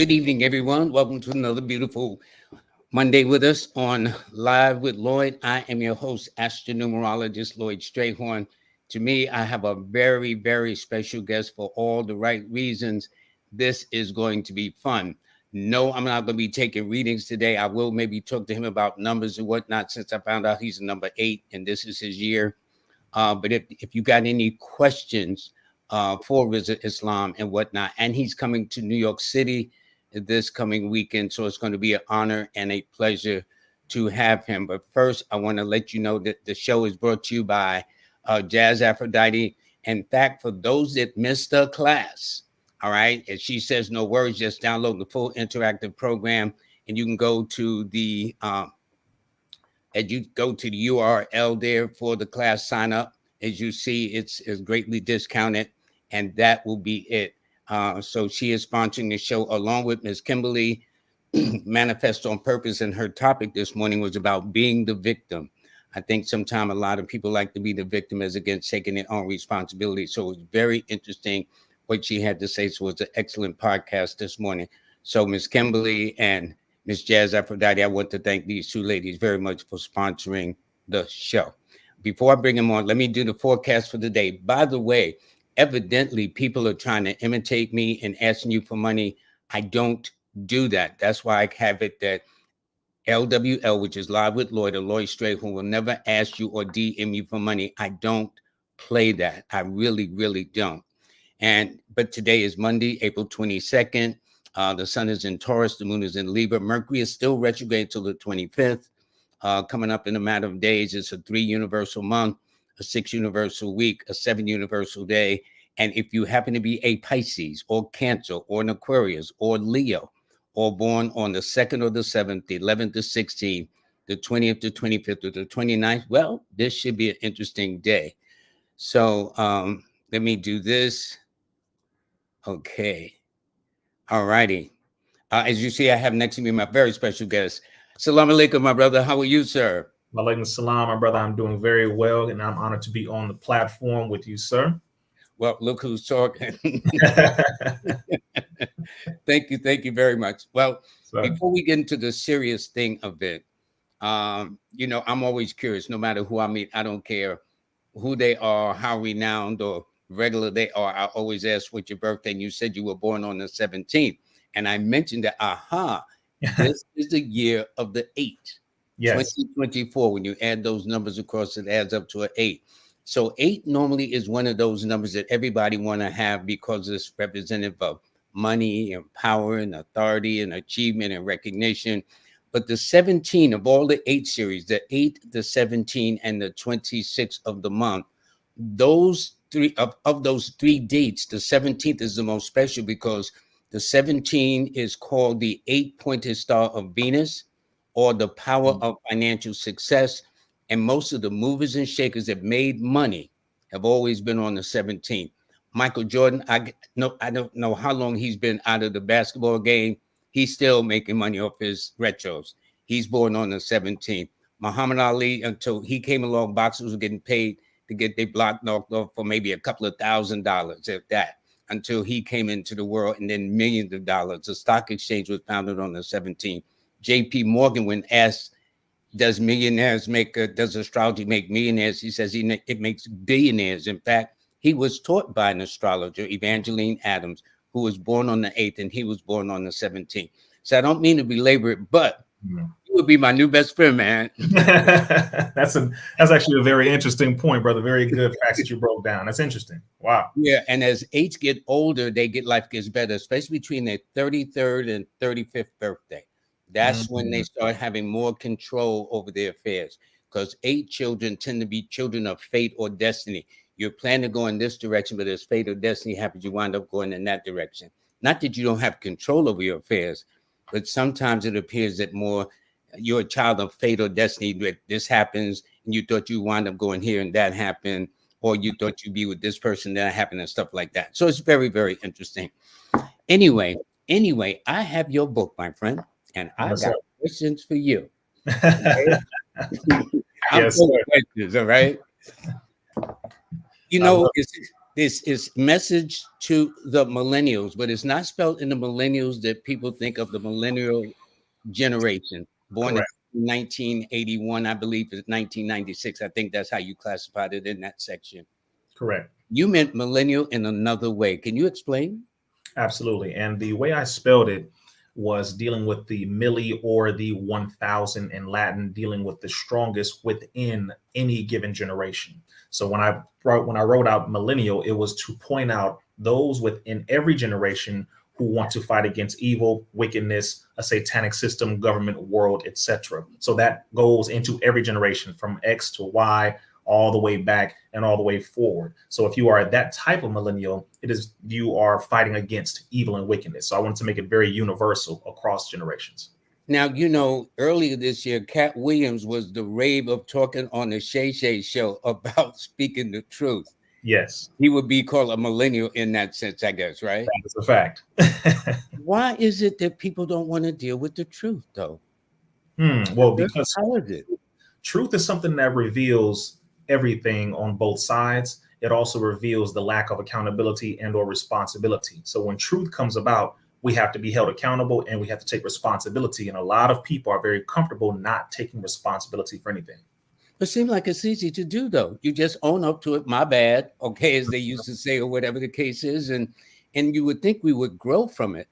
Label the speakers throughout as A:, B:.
A: Good evening, everyone. Welcome to another beautiful Monday with us on Live with Lloyd. I am your host, astronumerologist Lloyd Strayhorn. To me, I have a very, very special guest for all the right reasons. This is going to be fun. No, I'm not going to be taking readings today. I will maybe talk to him about numbers and whatnot since I found out he's a number 8 and this is his year. But if you got any questions for Rizza Islam and whatnot, and he's coming to New York City this coming weekend, so it's going to be an honor and a pleasure to have him. But first, I want to let you know that the show is brought to you by Jazz Aphrodite. In fact, for those that missed the class, all right, as she says, no worries, just download the full interactive program, and you can go to the URL there for the class sign up. As you see, it's greatly discounted, and that will be it. So she is sponsoring the show along with Ms. Kimberly, Manifest on Purpose, and her topic this morning was about being the victim. I think sometimes a lot of people like to be the victim as against taking their own responsibility. So it was very interesting what she had to say. So it was an excellent podcast this morning. So Ms. Kimberly and Ms. Jazz Aphrodite, I want to thank these two ladies very much for sponsoring the show. Before I bring them on, let me do the forecast for the day. By the way, evidently, people are trying to imitate me and asking you for money. I don't do that. That's why I have it that LWL, which is Live with Lloyd, or Lloyd Strayhorn, will never ask you or DM you for money. I don't play that. I really, really don't. But today is Monday, April 22nd. The sun is in Taurus. The moon is in Libra. Mercury is still retrograde till the 25th. Coming up in a matter of days, it's a 3 universal month, a 6 universal week, a 7 universal day. And if you happen to be a Pisces or Cancer or an Aquarius or Leo, or born on the 2nd or the 7th, the 11th to 16th, the 20th to 25th, or the 29th, well, this should be an interesting day. So let me do this. Okay. All righty. As you see, I have next to me my very special guest. Salam alaikum, my brother. How are you, sir?
B: Walaikum salam, my brother. I'm doing very well, and I'm honored to be on the platform with you, sir.
A: Well, look who's talking. Thank you very much. Well, before we get into the serious thing of it, I'm always curious. No matter who I meet, I don't care who they are, how renowned or regular they are. I always ask what's your birthday, and you said you were born on the 17th, and I mentioned that. This is the year of the 8. Yes. 2024. When you add those numbers across, it adds up to an 8. So 8 normally is one of those numbers that everybody want to have because it's representative of money and power and authority and achievement and recognition. But the 17 of all the 8 series, the 8, the 17, and the 26 of the month, those three of those 3 dates, the 17th is the most special because the 17 is called the 8-pointed star of Venus, or the power of financial success. And most of the movers and shakers that made money have always been on the 17th. Michael Jordan, I don't know how long he's been out of the basketball game. He's still making money off his retros. He's born on the 17th. Muhammad Ali, until he came along, boxers were getting paid to get their block knocked off for maybe a couple of $1,000, if that, until he came into the world, and then millions of dollars. The stock exchange was founded on the 17th. J.P. Morgan, when asked, does astrology make millionaires? He says it makes billionaires. In fact, he was taught by an astrologer, Evangeline Adams, who was born on the 8th, and he was born on the 17th. So I don't mean to belabor it, but you would be my new best friend, man.
B: That's actually a very interesting point, brother. Very good facts that you broke down. That's interesting. Wow.
A: Yeah, and as 8s get older, life gets better, especially between their 33rd and 35th birthday. That's when they start having more control over their affairs, because 8 children tend to be children of fate or destiny. You're planning to go in this direction, but as fate or destiny happens, you wind up going in that direction. Not that you don't have control over your affairs, but sometimes it appears that more you're a child of fate or destiny, that this happens and you thought you wind up going here and that happened, or you thought you'd be with this person, that happened, and stuff like that. So it's very, very interesting. Anyway, I have your book, my friend. And I got questions for you. Okay? I'm full of questions, all right? This is message to the millennials, but it's not spelled in the millennials that people think of, the millennial generation, born in
B: Correct.
A: 1981, I believe it's 1996. I think that's how you classified it in that section.
B: Correct.
A: You meant millennial in another way. Can you explain?
B: Absolutely. And the way I spelled it was dealing with the milli, or the 1000 in Latin, dealing with the strongest within any given generation. So when I wrote out millennial, it was to point out those within every generation who want to fight against evil, wickedness, a satanic system, government, world, etc. So that goes into every generation from X to Y, all the way back and all the way forward. So if you are that type of millennial, it is, you are fighting against evil and wickedness. So I wanted to make it very universal across generations.
A: Now, you know, earlier this year, Cat Williams was the rave of talking on the Shay Shay show about speaking the truth.
B: Yes.
A: He would be called a millennial in that sense, I guess, right?
B: That is a fact.
A: Why is it that people don't want to deal with the truth, though?
B: Well, because
A: how is it?
B: Truth is something that reveals everything on both sides. It also reveals the lack of accountability and or responsibility. So when truth comes about, we have to be held accountable and we have to take responsibility. And a lot of people are very comfortable not taking responsibility for anything.
A: It seems like it's easy to do, though. You just own up to it. My bad. Okay, as they used to say, or whatever the case is. And you would think we would grow from it.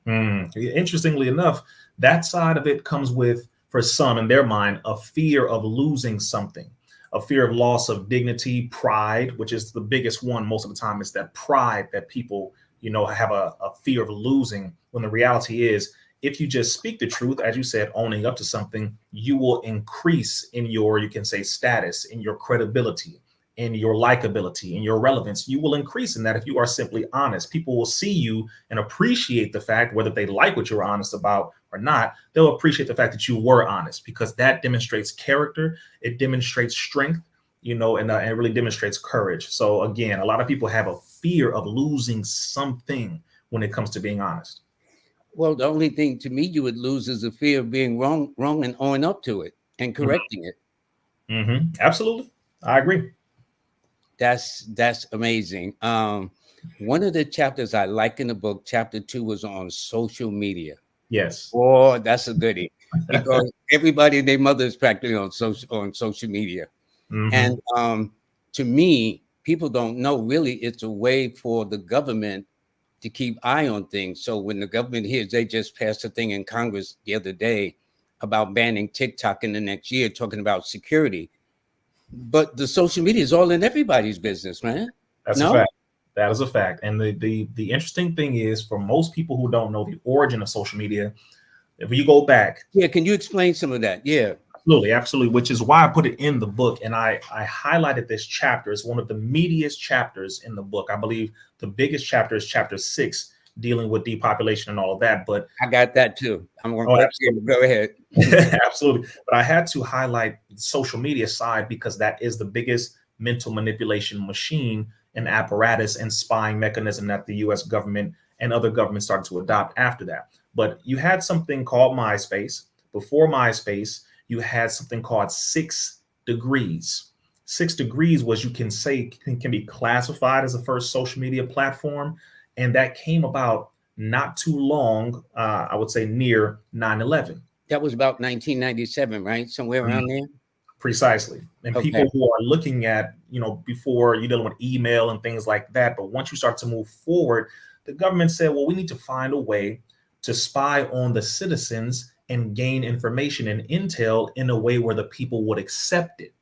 B: Interestingly enough, that side of it comes with, for some in their mind, a fear of losing something, a fear of loss of dignity, pride, which is the biggest one most of the time. Is that pride that people, have a fear of losing, when the reality is, if you just speak the truth, as you said, owning up to something, you will increase in your, you can say, status, in your credibility, in your likability, in your relevance. You will increase in that if you are simply honest. People will see you and appreciate the fact, whether they like what you're honest about or not, they'll appreciate the fact that you were honest, because that demonstrates character. It demonstrates strength, and it really demonstrates courage. So again, a lot of people have a fear of losing something when it comes to being honest.
A: Well, the only thing to me you would lose is the fear of being wrong and owning up to it and correcting it.
B: Absolutely. I agree.
A: That's amazing. One of the chapters I like in the book, chapter 2, was on social media.
B: Yes.
A: Oh, that's a goodie, because everybody and their mother is practically on social media. And to me, people don't know, really, it's a way for the government to keep eye on things. So when the government hears, they just passed a thing in Congress the other day about banning TikTok in the next year, talking about security. But the social media is all in everybody's business, man.
B: That's a fact. That is a fact. And the interesting thing is, for most people who don't know the origin of social media, if you go back.
A: Yeah, can you explain some of that? Yeah.
B: Absolutely. Which is why I put it in the book. And I highlighted this chapter as one of the meatiest chapters in the book. I believe the biggest chapter is chapter 6, dealing with depopulation and all of that. But
A: I got that too. I'm going to go ahead.
B: Absolutely. But I had to highlight the social media side, because that is the biggest mental manipulation machine and apparatus and spying mechanism that the US government and other governments started to adopt after that. But you had something called MySpace. Before MySpace, you had something called 6 Degrees. 6 Degrees was, you can say, can be classified as the first social media platform. And that came about not too long, I would say near 9/11.
A: That was about 1997, right? Somewhere around there.
B: Precisely. And people who are looking at, before, you're dealing with email and things like that. But once you start to move forward, the government said, well, we need to find a way to spy on the citizens and gain information and intel in a way where the people would accept it.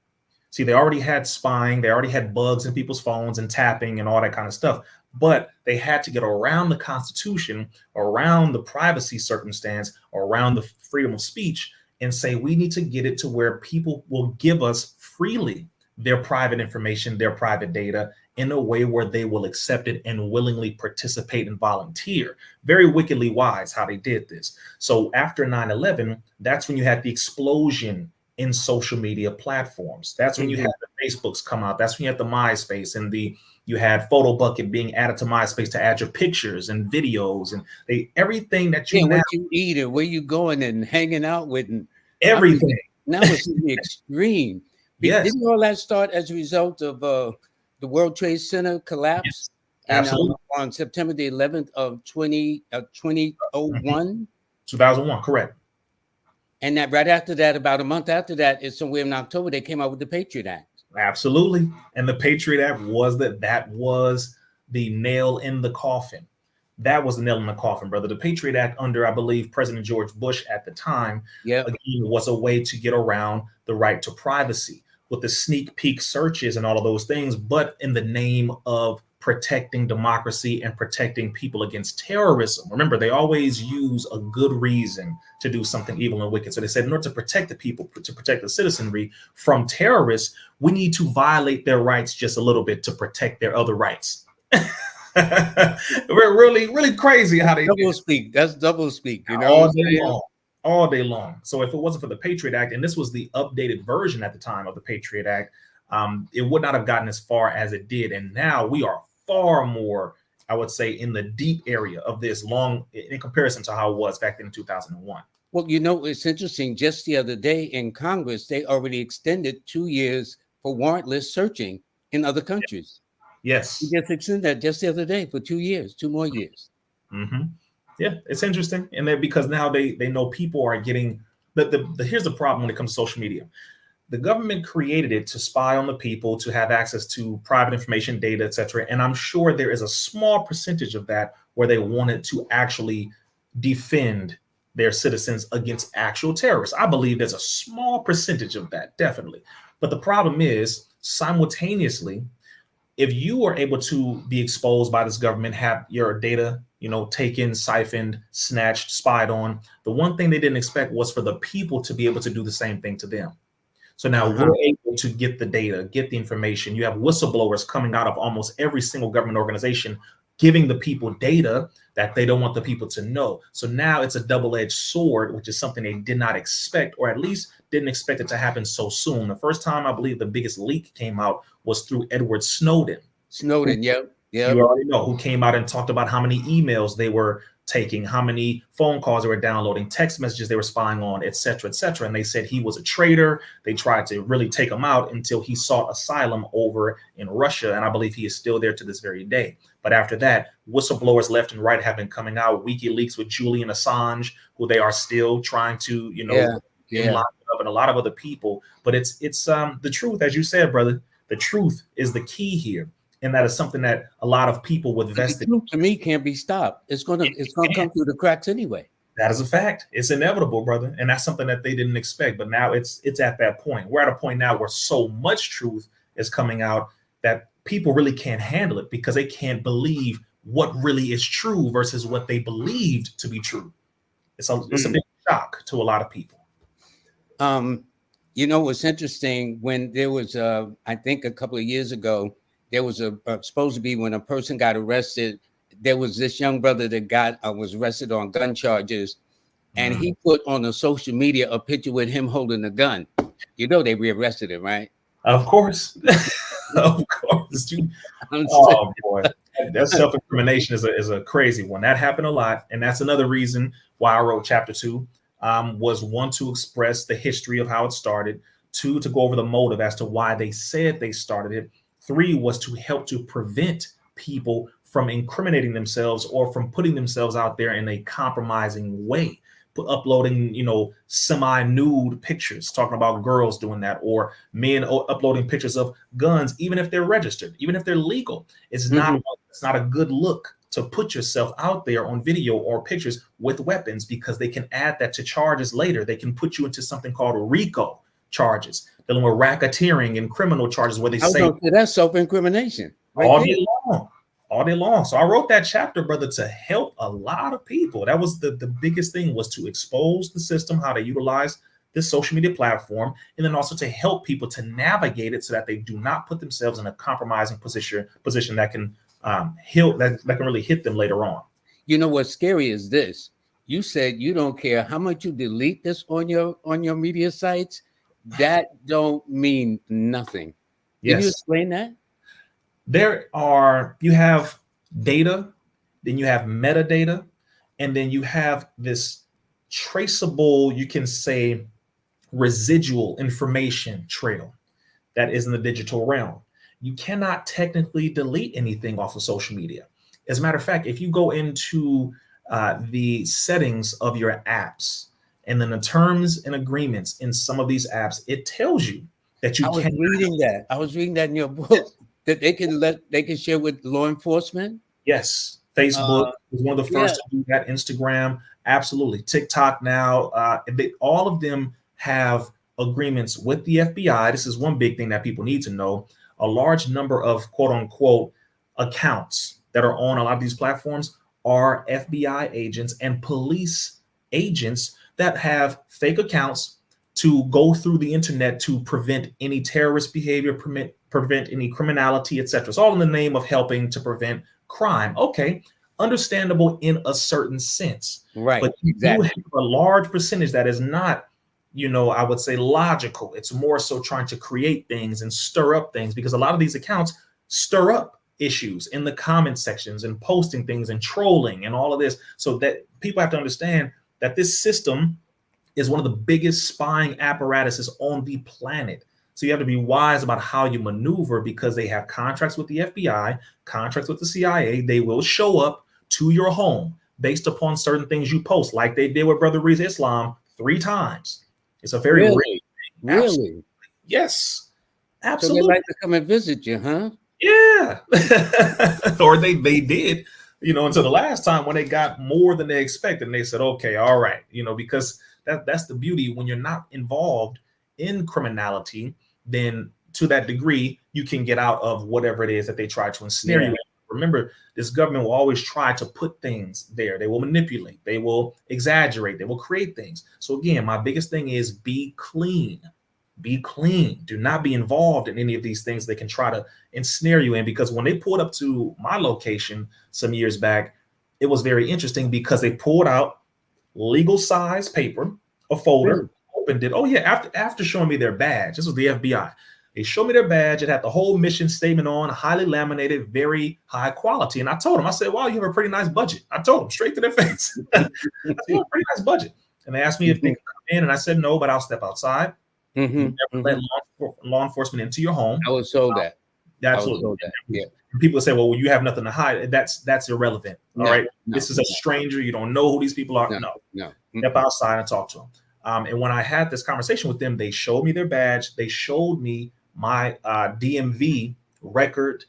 B: See, they already had spying, they already had bugs in people's phones and tapping and all that kind of stuff, but they had to get around the Constitution, around the privacy circumstance, around the freedom of speech, and say, we need to get it to where people will give us freely their private information, their private data, in a way where they will accept it and willingly participate and volunteer. Very wickedly wise how they did this. So after 9/11, that's when you had the explosion in social media platforms. That's when you had the Facebooks come out. That's when you had the MySpace, and you had Photo Bucket being added to MySpace to add your pictures and videos and everything that you
A: what you eat and where you going and hanging out with, and
B: everything.
A: Now it's in the extreme.
B: Yes.
A: Didn't all that start as a result of the World Trade Center collapsed
B: Absolutely.
A: on September the 11th of 2001.
B: 2001, correct.
A: And that right after that, about a month after that, is somewhere in October, they came out with the Patriot Act.
B: Absolutely. And the Patriot Act was that was the nail in the coffin. That was the nail in the coffin, brother. The Patriot Act under, I believe, President George Bush at the time, again, was a way to get around the right to privacy with the sneak peek searches and all of those things, but in the name of protecting democracy and protecting people against terrorism. Remember, they always use a good reason to do something evil and wicked. So they said, in order to protect the people, to protect the citizenry from terrorists, we need to violate their rights just a little bit to protect their other rights. We're really crazy how they
A: double speak. That's double speak, you know,
B: all day long. So if it wasn't for the Patriot Act, and this was the updated version at the time of the Patriot Act, it would not have gotten as far as it did. And now we are far more, I would say, in the deep area of this long in comparison to how it was back then in 2001.
A: Well, you know, it's interesting. Just the other day in Congress, they already extended 2 years for warrantless searching in other countries.
B: Yes.
A: We just extended that just the other day for 2 years, 2 more years.
B: Mm-hmm. Yeah, it's interesting. And then because now they know people are getting here's the problem when it comes to social media. The government created it to spy on the people, to have access to private information, data, etc. And I'm sure there is a small percentage of that where they wanted to actually defend their citizens against actual terrorists. I believe there's a small percentage of that, definitely. But the problem is, simultaneously, if you are able to be exposed by this government, have your data, taken, siphoned, snatched, spied on, the one thing they didn't expect was for the people to be able to do the same thing to them. So now we're able to get the data, get the information. You have whistleblowers coming out of almost every single government organization, giving the people data that they don't want the people to know. So now it's a double-edged sword, which is something they did not expect, or at least didn't expect it to happen so soon. The first time I believe the biggest leak came out was through Edward Snowden.
A: Yep.
B: You already know, who came out and talked about how many emails they were taking, how many phone calls they were downloading, text messages they were spying on, et cetera, et cetera. And they said he was a traitor. They tried to really take him out until he sought asylum over in Russia. And I believe he is still there to this very day. But after that, whistleblowers left and right have been coming out. WikiLeaks with Julian Assange, who they are still trying to, lock up, and a lot of other people. But it's the truth, as you said, brother. The truth is the key here. And that is something that a lot of people with vested,
A: to me, can't be stopped. It's gonna come through the cracks anyway.
B: That is a fact. It's inevitable, brother. And that's something that they didn't expect. But now it's at that point. We're at a point now where so much truth is coming out that people really can't handle it because they can't believe what really is true versus what they believed to be true. It's a big shock to a lot of people.
A: What's interesting, when there was I think a couple of years ago, there was supposed to be, when a person got arrested, there was this young brother that was arrested on gun charges, and he put on the social media a picture with him holding a gun. They rearrested him, right?
B: Of course. Of course. Oh boy, that self-incrimination is a crazy one. That happened a lot, and that's another reason why I wrote chapter 2. Was 1, to express the history of how it started. 2, to go over the motive as to why they said they started it. 3 was to help to prevent people from incriminating themselves or from putting themselves out there in a compromising way, uploading, semi-nude pictures, talking about girls doing that, or men uploading pictures of guns, even if they're registered, even if they're legal. It's not a good look to put yourself out there on video or pictures with weapons, because they can add that to charges later. They can put you into something called RICO charges, dealing with racketeering and criminal charges, where they say
A: that's self-incrimination
B: all day long. So I wrote that chapter, brother, to help a lot of people. That was the biggest thing, was to expose the system, how to utilize this social media platform, and then also to help people to navigate it so that they do not put themselves in a compromising position that can that can really hit them later on.
A: What's scary is this. You said you don't care how much you delete this on your media sites. That don't mean nothing.
B: Yes.
A: Can you explain that?
B: You have data, then you have metadata, and then you have this traceable, you can say, residual information trail that is in the digital realm. you cannot technically delete anything off of social media. As a matter of fact, if you go into the settings of your apps and then the terms and agreements in some of these apps, it tells you that you
A: I was reading that in your book that they can share with law enforcement.
B: Yes. Facebook was one of the first to do that. Instagram, absolutely. TikTok now, all of them have agreements with the FBI. This is one big thing that people need to know. A large number of quote unquote accounts that are on a lot of these platforms are FBI agents and police agents that have fake accounts to go through the internet to prevent any terrorist behavior, prevent any criminality, etc. It's all in the name of helping to prevent crime. Okay, understandable in a certain sense.
A: Right.
B: But you do have a large percentage that is not, I would say logical. It's more so trying to create things and stir up things, because a lot of these accounts stir up issues in the comment sections and posting things and trolling and all of this. So that people have to understand that this system is one of the biggest spying apparatuses on the planet. So you have to be wise about how you maneuver, because they have contracts with the FBI, contracts with the CIA. They will show up to your home based upon certain things you post, like they did with Brother Rizza Islam 3 times. It's a very real thing.
A: Really?
B: Yes, absolutely.
A: So they like to come and visit you, huh?
B: Yeah. Or they did, until the last time when they got more than they expected. And they said, okay, all right, because that's the beauty. When you're not involved in criminality, then to that degree, you can get out of whatever it is that they try to ensnare you in. Remember, this government will always try to put things there. They will manipulate, they will exaggerate, they will create things. So again, my biggest thing is be clean. Be clean. Do not be involved in any of these things they can try to ensnare you in. Because when they pulled up to my location some years back, it was very interesting, because they pulled out legal size paper, a folder, opened it. Oh yeah, after showing me their badge. This was the FBI. They showed me their badge. It had the whole mission statement on, highly laminated, very high quality. And I told them, I said, wow, you have a pretty nice budget. I told them straight to their face. I said, you have a pretty nice budget. And they asked me if they could come in, and I said no, but I'll step outside. Never let law enforcement into your home.
A: I was told that.
B: Absolutely. Yeah. And people say, well, you have nothing to hide. That's irrelevant. All right. This is a stranger. You don't know who these people are. No. Step outside and talk to them. And when I had this conversation with them, they showed me their badge. They showed me my DMV record,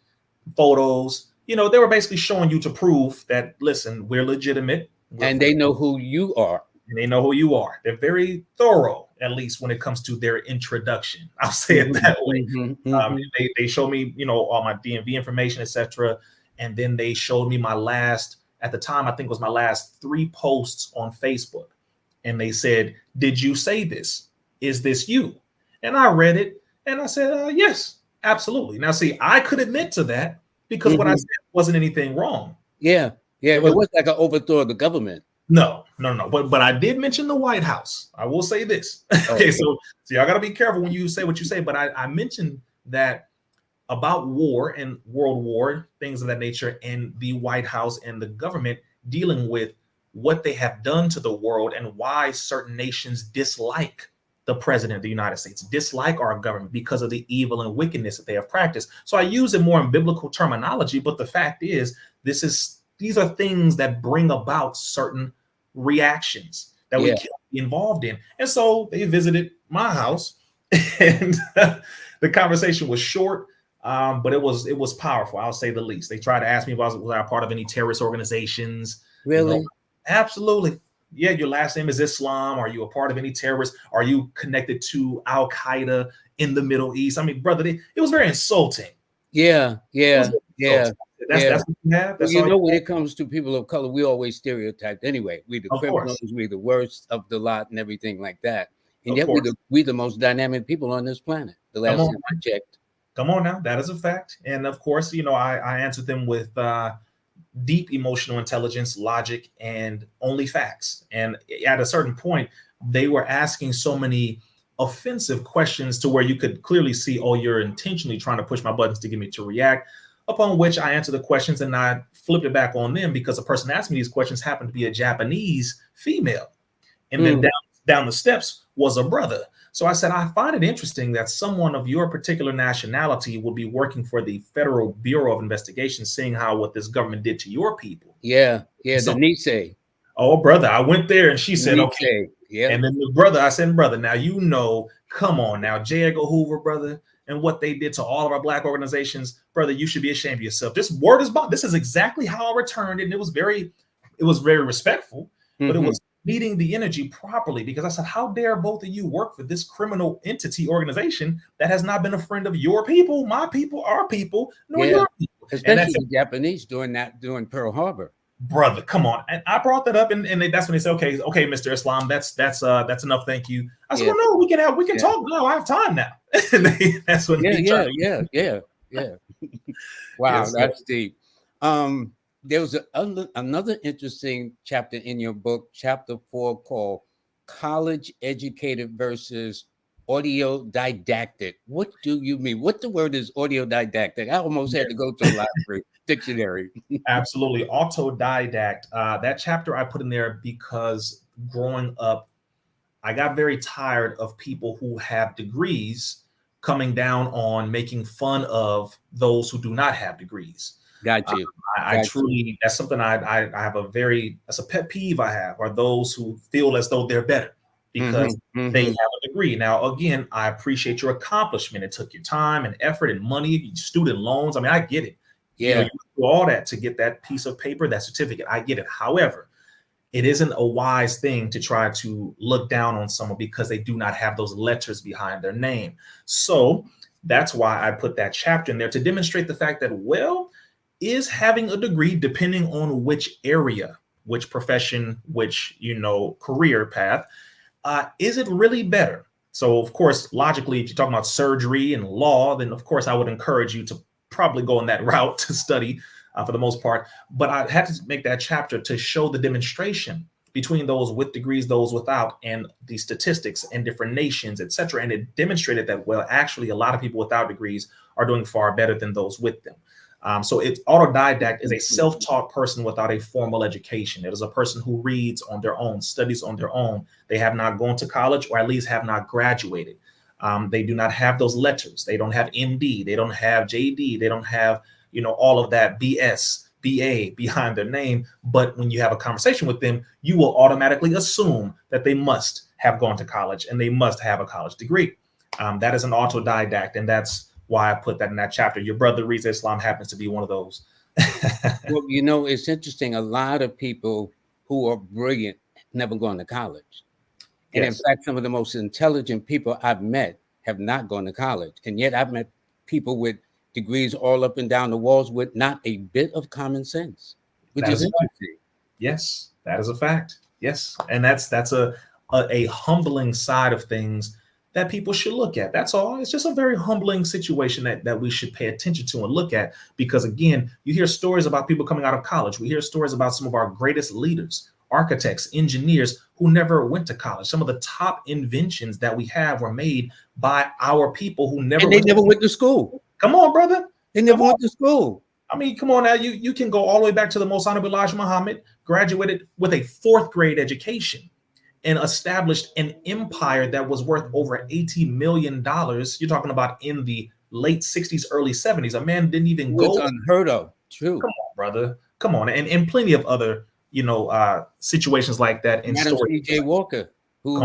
B: photos. They were basically showing you to prove that, listen, we're legitimate.
A: And they know who you are.
B: And they know who you are. They're very thorough, at least when it comes to their introduction. I'll say it that way. They showed me, all my DMV information, etc. And then they showed me my last, at the time, I think it was my last 3 posts on Facebook. And they said, did you say this? Is this you? And I read it and I said, yes, absolutely. Now, see, I could admit to that because what I said wasn't anything wrong.
A: Yeah. It was like an overthrow of the government.
B: No. But I did mention the White House. I will say this. Okay, so y'all got to be careful when you say what you say. But I mentioned that about war and world war, things of that nature, and the White House and the government dealing with what they have done to the world and why certain nations dislike the president of the United States, dislike our government because of the evil and wickedness that they have practiced. So I use it more in biblical terminology, but the fact is, these are things that bring about certain reactions that we can't be involved in. And so they visited my house, and the conversation was short, but it was powerful, I'll say the least. They tried to ask me if was I part of any terrorist organizations.
A: Really?
B: Absolutely. Yeah, your last name is Islam. Are you a part of any terrorist? Are you connected to Al Qaeda in the Middle East? I mean, brother, it was very insulting.
A: Yeah.
B: That's what you have.
A: That's when it comes to people of color, we always stereotyped anyway. We the criminals, we the worst of the lot and everything like that. And yet we the most dynamic people on this planet. The last time I checked.
B: Come on now, that is a fact. And of course, I answered them with deep emotional intelligence, logic, and only facts. And at a certain point, they were asking so many offensive questions to where you could clearly see, oh, you're intentionally trying to push my buttons to get me to react. Upon which I answered the questions and I flipped it back on them, because the person asking me these questions happened to be a Japanese female. And then down the steps was a brother. So I said, I find it interesting that someone of your particular nationality would be working for the Federal Bureau of Investigation, seeing how what this government did to your people.
A: Yeah,
B: So,
A: the Nisei.
B: oh, brother, I went there and she said, okay.
A: Nisei. Yeah.
B: And then the brother, I said, brother, now come on now, J. Edgar Hoover, brother, and what they did to all of our Black organizations, brother, you should be ashamed of yourself. This word is bought. This is exactly how I returned it. And it was very respectful, but it was meeting the energy properly, because I said, how dare both of you work for this criminal entity organization that has not been a friend of your people, my people, our people, nor your people.
A: Especially the Japanese during Pearl Harbor.
B: Brother, come on. And I brought that up, and that's when they said, okay, Mr. Islam, that's enough. Thank you. I said, well, no, we can talk now. I have time now. And that's when
A: yeah. Wow,
B: yes,
A: that's deep. There was another interesting chapter in your book, chapter 4, called College Educated versus Autodidactic. What do you mean? What the word is autodidactic? I almost had to go to the library dictionary.
B: Absolutely. Autodidact. That chapter I put in there because growing up, I got very tired of people who have degrees coming down on making fun of those who do not have degrees.
A: Got you.
B: I truly, that's something I have that's a pet peeve I have, are those who feel as though they're better because they have a degree. Now, again, I appreciate your accomplishment. It took your time and effort and money, student loans. I mean, I get it.
A: Yeah.
B: You do all that to get that piece of paper, that certificate. I get it. However, it isn't a wise thing to try to look down on someone because they do not have those letters behind their name. So that's why I put that chapter in there, to demonstrate the fact that, well, is having a degree, depending on which area, which profession, which, career path, is it really better? So, of course, logically, if you're talking about surgery and law, then, of course, I would encourage you to probably go in that route to study for the most part. But I had to make that chapter to show the demonstration between those with degrees, those without, and the statistics and different nations, et cetera. And it demonstrated that, well, actually, a lot of people without degrees are doing far better than those with them. So it's autodidact is a self-taught person without a formal education. It is a person who reads on their own, studies on their own. They have not gone to college, or at least have not graduated. They do not have those letters. They don't have MD. They don't have JD. They don't have, all of that BS, BA behind their name. But when you have a conversation with them, you will automatically assume that they must have gone to college and they must have a college degree. That is an autodidact, and that's why I put that in that chapter. Your brother Rizza Islam happens to be one of those.
A: Well, it's interesting. A lot of people who are brilliant never gone to college. And in fact, some of the most intelligent people I've met have not gone to college. And yet I've met people with degrees all up and down the walls with not a bit of common sense, which is interesting.
B: Yes, that is a fact. Yes. And that's a humbling side of things that people should look at. That's all. It's just a very humbling situation that we should pay attention to and look at, because, again, you hear stories about people coming out of college. We hear stories about some of our greatest leaders, architects, engineers who never went to college. Some of the top inventions that we have were made by our people who never
A: went to school.
B: Come on, brother.
A: They never went to school.
B: I mean, come on now. You can go all the way back to the Most Honorable Elijah Muhammad, graduated with a 4th grade education and established an empire that was worth over $80 million. You're talking about in the late 60s, early 70s. A man didn't even go.
A: It's unheard of. True.
B: Come on, brother. Come on. And plenty of other, situations like that. In
A: Madam C.J. Walker, who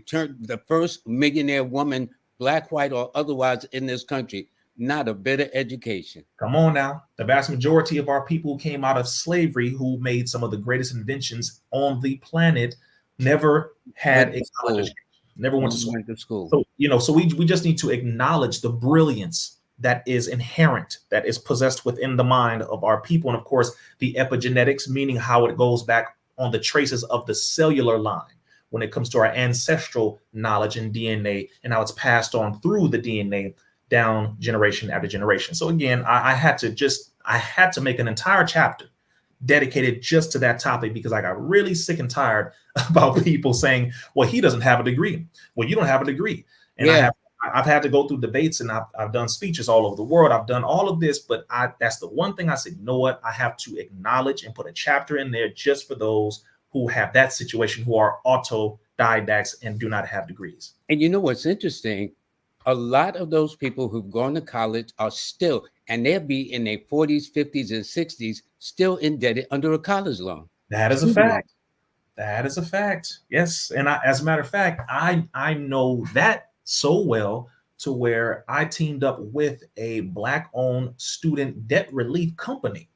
A: turned the first millionaire woman, black, white, or otherwise, in this country. Not a bit of education.
B: Come on now. The vast majority of our people who came out of slavery, who made some of the greatest inventions on the planet, never had a college education, never went to school. So, so we just need to acknowledge the brilliance that is inherent, that is possessed within the mind of our people. And of course, the epigenetics, meaning how it goes back on the traces of the cellular line when it comes to our ancestral knowledge and DNA, and how it's passed on through the DNA down generation after generation. So again, I had to make an entire chapter dedicated just to that topic, because I got really sick and tired about people saying, well, he doesn't have a degree. Well, you don't have a degree. And I've had to go through debates, and I've done speeches all over the world. I've done all of this, but that's the one thing I said, you know what? I have to acknowledge and put a chapter in there just for those who have that situation, who are autodidacts. autodidacts and do not have degrees.
A: And you know what's interesting? A lot of those people who've gone to college are still, and they'll be in their 40s, 50s, and 60s, still indebted under a college loan.
B: That is a fact. That is a fact. Yes. And as a matter of fact, I know that so well to where I teamed up with a Black-owned student debt relief company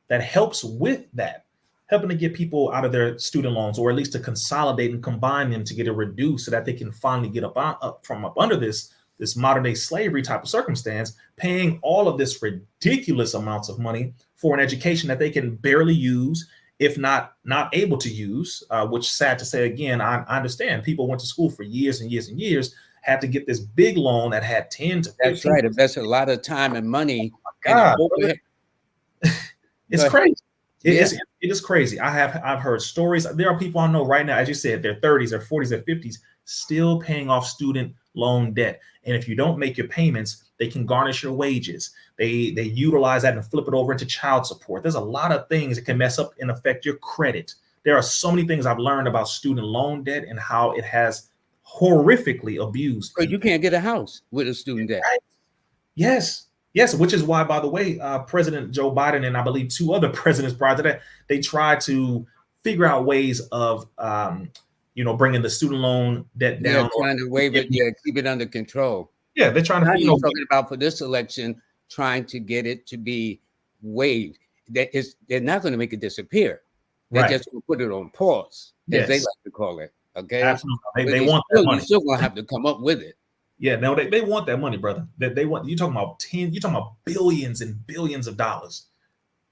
B: that helps with that, helping to get people out of their student loans, or at least to consolidate and combine them to get it reduced so that they can finally get up from under this modern day slavery type of circumstance, paying all of this ridiculous amounts of money for an education that they can barely use, if not able to use, which, sad to say, again, I understand people went to school for years and years and years, had to get this big loan that had 10 to 15.
A: That's right. Invest a lot of time and money.
B: Oh God, it's crazy. It is crazy. I've heard stories. There are people I know right now, as you said, their 30s or 40s or 50s, still paying off student loan debt. And if you don't make your payments, they can garnish your wages. They utilize that and flip it over into child support. There's a lot of things that can mess up and affect your credit. There are so many things I've learned about student loan debt and how it has horrifically abused.
A: Because you can't get a house with a student debt.
B: Right? Yes, which is why, by the way, President Joe Biden and I believe 2 other presidents prior to that, they tried to figure out ways of bringing the student loan debt down.
A: Trying to waive it, keep it under control.
B: Yeah, they're trying to.
A: Talking about for this election, trying to get it to be waived. They're not going to make it disappear. They're just going to put it on pause, as they like to call it. Okay,
B: absolutely. They want that money.
A: You're still going to have to come up with it.
B: Yeah, no, they want that money, brother. They want. You're talking about billions and billions of dollars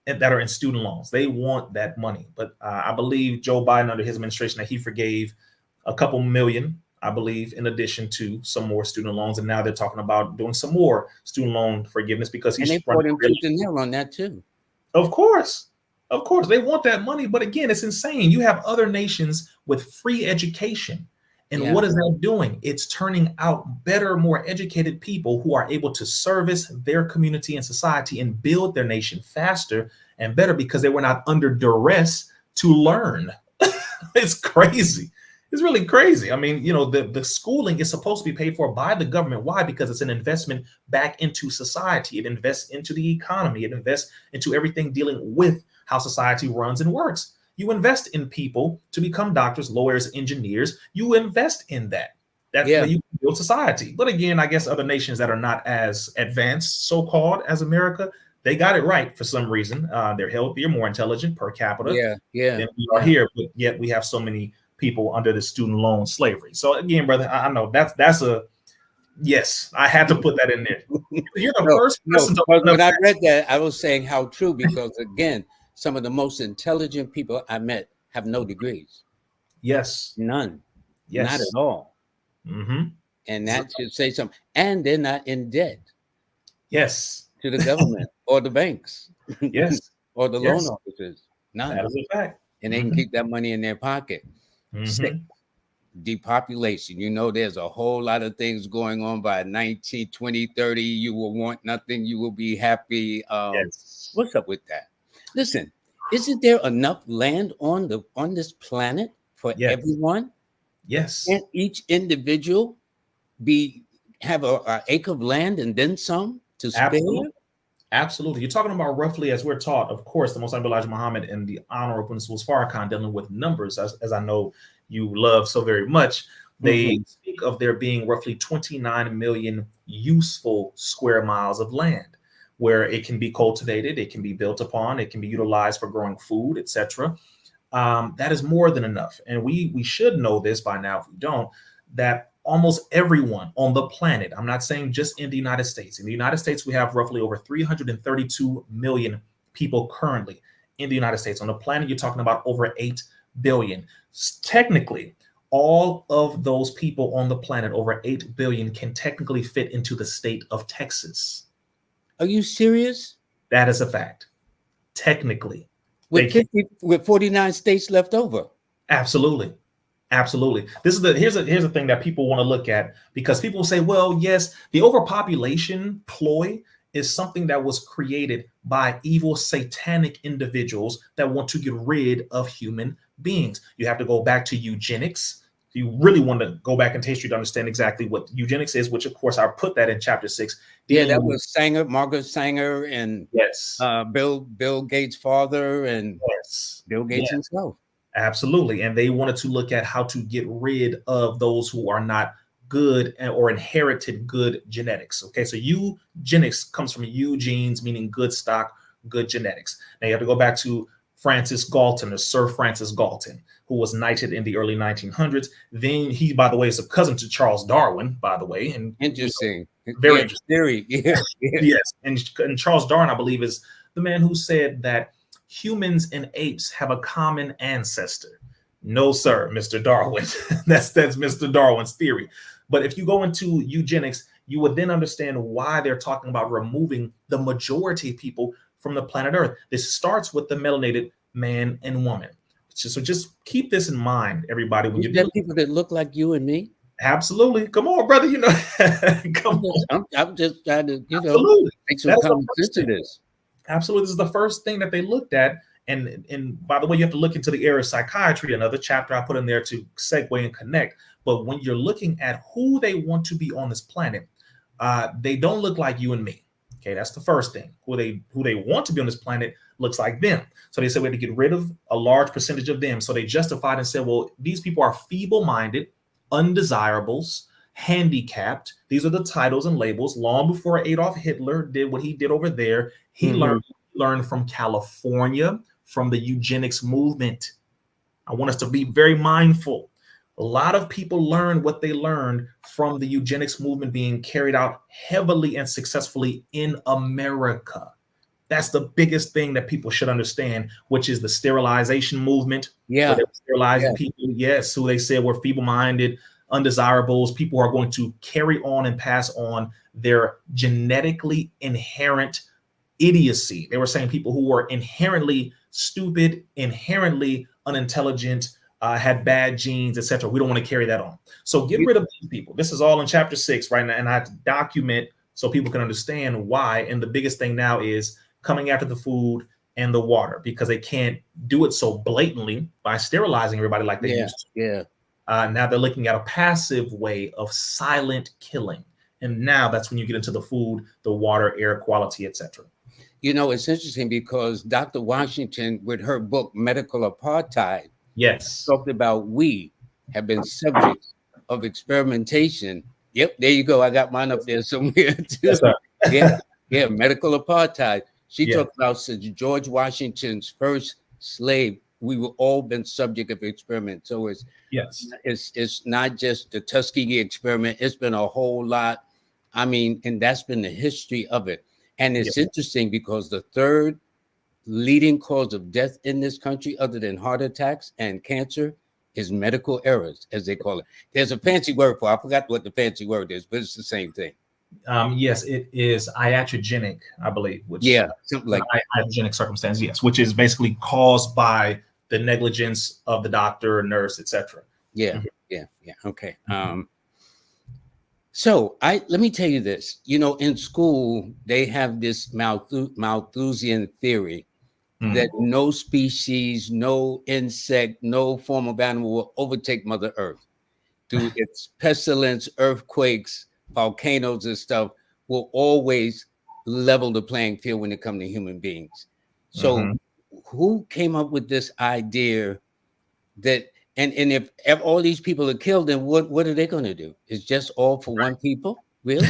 B: that are in student loans. They want that money. But I believe Joe Biden, under his administration, that he forgave a couple million, I believe, in addition to some more student loans. And now they're talking about doing some more student loan forgiveness because he's
A: put him nail on that too.
B: Of course, they want that money. But again, it's insane. You have other nations with free education. And what is that doing? It's turning out better, more educated people who are able to service their community and society and build their nation faster and better because they were not under duress to learn. It's crazy. It's really crazy. I mean, the schooling is supposed to be paid for by the government. Why? Because it's an investment back into society. It invests into the economy. It invests into everything dealing with how society runs and works. You invest in people to become doctors, lawyers, engineers. You invest in that. That's where you build society. But again, I guess other nations that are not as advanced, so-called, as America, they got it right for some reason. They're healthier, more intelligent per capita than we are here. But yet we have so many people under the student loan slavery. So again, brother, I know that's a yes. I had to put that in there. You're the first person.
A: When I read that, I was saying how true, because again, some of the most intelligent people I met have no degrees.
B: Yes.
A: None.
B: Yes.
A: Not at all.
B: Mm-hmm.
A: And that should say something. And they're not in debt.
B: Yes.
A: To the government or the banks.
B: Yes.
A: Or the loan officers. None.
B: That is a fact.
A: And they can keep that money in their pocket.
B: Mm-hmm.
A: 6, depopulation. There's a whole lot of things going on by 19, 20, 30. You will want nothing. You will be happy. What's up with that? Listen, isn't there enough land on this planet for everyone?
B: Yes.
A: Can't each individual have an acre of land and then some to spare?
B: Absolutely. You're talking about roughly, as we're taught, of course, the Most Honorable Elijah Muhammad and the Honorable Principal Farrakhan dealing with numbers, as I know you love so very much. They speak of there being roughly 29 million useful square miles of land, where it can be cultivated, it can be built upon, it can be utilized for growing food, etc. That is more than enough. And we should know this by now, if we don't, that almost everyone on the planet, I'm not saying just in the United States. In the United States, we have roughly over 332 million people currently in the United States. On the planet, you're talking about over 8 billion. Technically, all of those people on the planet, over 8 billion, can technically fit into the state of Texas.
A: Are you serious?
B: That is a fact. Technically.
A: With 49 states left over.
B: Absolutely. Absolutely. Here's the thing that people want to look at, because people say, well, yes, the overpopulation ploy is something that was created by evil satanic individuals that want to get rid of human beings. You have to go back to eugenics. you really want to go back into history to understand exactly what eugenics is, which of course I put that in chapter 6.
A: Yeah, that was Sanger, Margaret Sanger, and
B: yes,
A: Bill Gates' father, and
B: yes,
A: Bill Gates himself.
B: Absolutely. And they wanted to look at how to get rid of those who are not good or inherited good genetics. Okay, so eugenics comes from eugenes, meaning good stock, good genetics. Now you have to go back to Francis Galton, or Sir Francis Galton, who was knighted in the early 1900s. Then he, by the way, is a cousin to Charles Darwin, by the way. And
A: interesting.
B: Very interesting.
A: Theory. Yeah.
B: Yes. And Charles Darwin, I believe, is the man who said that humans and apes have a common ancestor. No, sir, Mr. Darwin. that's Mr. Darwin's theory. But if you go into eugenics, you would then understand why they're talking about removing the majority of people from the planet Earth. This starts with the melanated man and woman. So just keep this in mind, everybody. When
A: you people that look like you and me.
B: Absolutely. Come on, brother. You know,
A: I'm just trying to,
B: Absolutely.
A: Make some common sense to this.
B: Absolutely. This is the first thing that they looked at. And by the way, you have to look into the area of psychiatry, another chapter I put in there to segue and connect. But when you're looking at who they want to be on this planet, they don't look like you and me. Okay, that's the first thing. Who they want to be on this planet looks like them. So they said we had to get rid of a large percentage of them. So they justified and said, well, these people are feeble-minded, undesirables, handicapped. These are the titles and labels. Long before Adolf Hitler did what he did over there, he learned from California, from the eugenics movement. I want us to be very mindful. A lot of people learned what they learned from the eugenics movement being carried out heavily and successfully in America. That's the biggest thing that people should understand, which is the sterilization movement.
A: Yeah.
B: Sterilizing people, yes, who they said were feeble-minded, undesirables, people who are going to carry on and pass on their genetically inherent idiocy. They were saying people who were inherently stupid, inherently unintelligent, had bad genes, etc. We don't want to carry that on. So get rid of these people. This is all in chapter 6 right now, and I have to document so people can understand why. And the biggest thing now is coming after the food and the water, because they can't do it so blatantly by sterilizing everybody like they used to. Now they're looking at a passive way of silent killing. And now that's when you get into the food, the water, air quality, etc.
A: You know, it's interesting because Dr. Washington, with her book, Medical Apartheid, talked about we have been subjects of experimentation. Yep, there you go. I got mine up there somewhere too. Yes, yeah, medical apartheid. She talked about since George Washington's first slave, we were all been subject of experiment. So it's not just the Tuskegee experiment. It's been a whole lot. I mean, and that's been the history of it. And it's interesting because the third leading cause of death in this country, other than heart attacks and cancer, is medical errors, as they call it. There's a fancy word for it. I forgot what the fancy word is, but it's the same thing.
B: Yes, it is iatrogenic, I believe. Which,
A: something like
B: iatrogenic circumstance, yes, which is basically caused by the negligence of the doctor, nurse, etc.
A: Okay. So let me tell you this. You know, in school they have this Malthusian theory that no species, no insect, no form of animal will overtake Mother Earth through its pestilence, earthquakes, volcanoes and stuff will always level the playing field when it comes to human beings. So who came up with this idea that, and if all these people are killed, then what are they going to do? It's just all for one people? Really?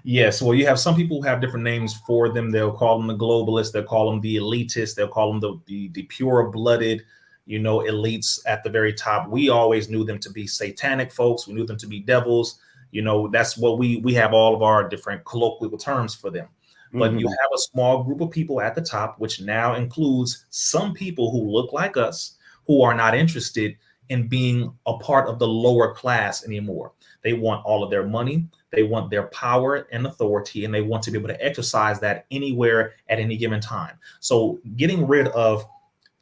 B: Yes. Well, you have some people who have different names for them. They'll call them the globalists. They'll call them the elitists. They'll call them the pure-blooded, elites at the very top. We always knew them to be satanic folks. We knew them to be devils. That's what we have all of our different colloquial terms for them. But you have a small group of people at the top, which now includes some people who look like us, who are not interested in being a part of the lower class anymore. They want all of their money. They want their power and authority, and they want to be able to exercise that anywhere at any given time. So getting rid of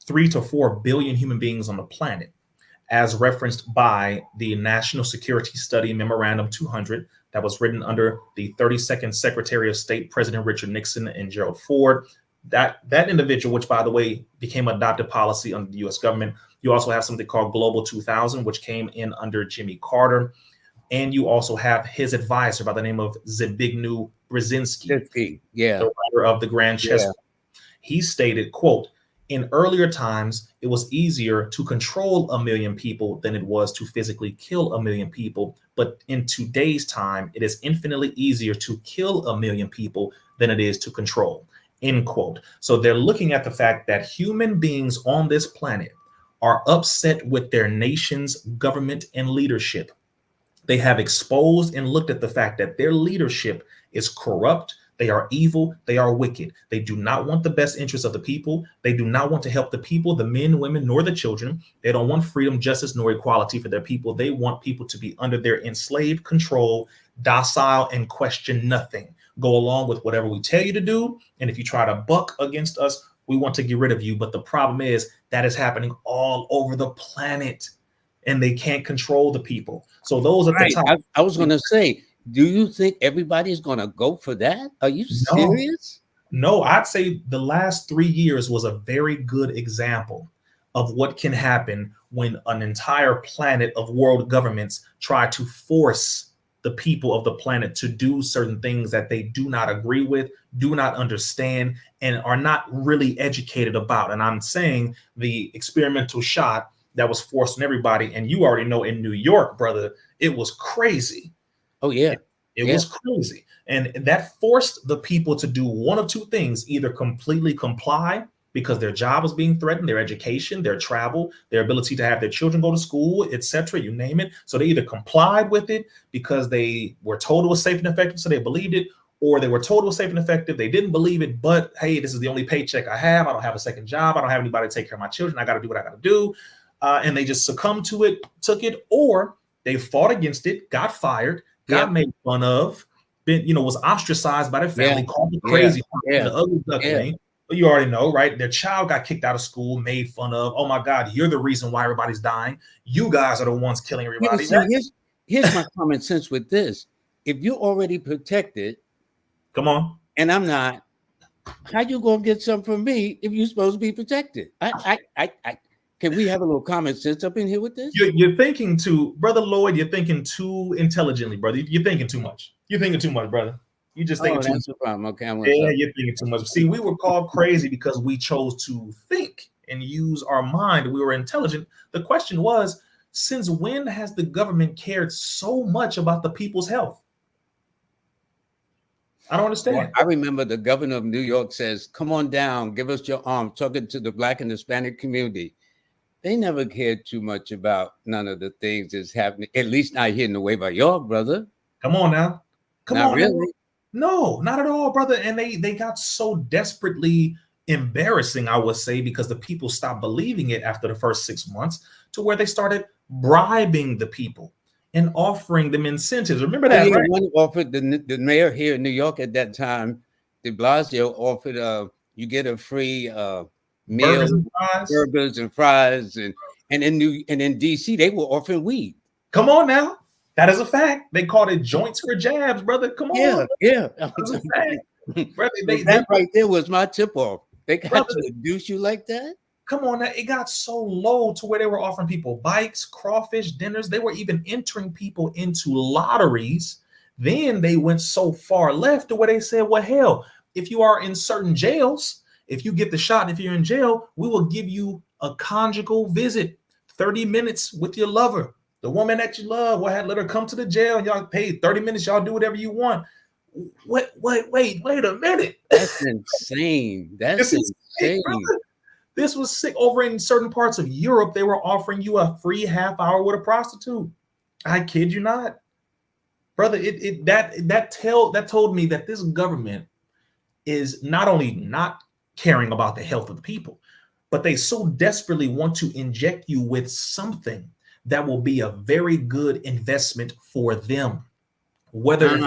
B: 3 to 4 billion human beings on the planet, as referenced by the National Security Study Memorandum 200 that was written under the 32nd Secretary of State, President Richard Nixon and Gerald Ford. That individual, which by the way became adopted policy under the U.S. government, You also have something called Global 2000, which came in under Jimmy Carter. And you also have his advisor by the name of Zbigniew Brzezinski,
A: yeah,
B: the writer of the Grand Chessboard. He stated, quote, in earlier times, it was easier to control 1 million people than it was to physically kill 1 million people. But in today's time, it is infinitely easier to kill 1 million people than it is to control, end quote. So they're looking at the fact that human beings on this planet are upset with their nation's government and leadership. They have exposed and looked at the fact that their leadership is corrupt. They are evil. They are wicked. They do not want the best interests of the people. They do not want to help the people, the men, women, nor the children. They don't want freedom, justice, nor equality for their people. They want people to be under their enslaved control, docile, and question nothing. Go along with whatever we tell you to do. And if you try to buck against us, we want to get rid of you. But the problem is that is happening all over the planet, and they can't control the people. So those at the top.
A: I was going to say, do you think everybody's going to go for that? Are you serious?
B: No, I'd say the last 3 years was a very good example of what can happen when an entire planet of world governments try to force the people of the planet to do certain things that they do not agree with, do not understand, and are not really educated about. And I'm saying the experimental shot that was forced on everybody. And you already know in New York, brother, it was crazy.
A: Oh, yeah.
B: It was crazy. And that forced the people to do one of two things: either completely comply because their job was being threatened, their education, their travel, their ability to have their children go to school, etc., you name it. So they either complied with it because they were told it was safe and effective, so they believed it, or they were told it was safe and effective, they didn't believe it, but hey, this is the only paycheck I have. I don't have a second job. I don't have anybody to take care of my children. I got to do what I got to do. And they just succumbed to it, took it, or they fought against it, got fired, got made fun of, was ostracized by their family, called the crazy, the ugly duckling. But you already know, right? Their child got kicked out of school, made fun of. Oh my God, you're the reason why everybody's dying. You guys are the ones killing everybody.
A: So here's my common sense with this. If you're already protected,
B: come on,
A: and I'm not, how you gonna get something from me if you're supposed to be protected? Can we have a little common sense up in here with this?
B: You're thinking too, Brother Lloyd, you're thinking too intelligently, brother. You're thinking too much. You're thinking too much, brother. You just thinking too much.
A: That's the problem. Okay,
B: you're thinking too much. See, we were called crazy because we chose to think and use our mind. We were intelligent. The question was, since when has the government cared so much about the people's health? I don't understand.
A: Well, I remember the governor of New York says, come on down, give us your arm, talking to the Black and Hispanic community. They never cared too much about none of the things that's happening, at least not here in the Nueva York, brother.
B: Come on now.
A: Not really.
B: No, not at all, brother. And they got so desperately embarrassing, I would say, because the people stopped believing it after the first 6 months, to where they started bribing the people and offering them incentives. Remember that, right?
A: One offered the mayor here in New York at that time, de Blasio, offered you get a free meal, burgers and fries, and in DC they were offering weed.
B: Come on now, that is a fact. They called it joints for jabs, brother. Come on,
A: brother. That right there was my tip off. They got to induce you like that.
B: Come on now, it got so low to where they were offering people bikes, crawfish dinners. They were even entering people into lotteries. Then they went so far left to where they said, well, hell, if you are in certain jails, if you get the shot, if you're in jail, we will give you a conjugal visit, 30 minutes with your lover. The woman that you love, we'll let her come to the jail and y'all pay 30 minutes. Y'all do whatever you want. Wait a minute.
A: That's insane. That's insane.
B: This was sick. Over in certain parts of Europe, they were offering you a free half hour with a prostitute. I kid you not. Brother, that told me that this government is not only not caring about the health of the people, but they so desperately want to inject you with something that will be a very good investment for them, whether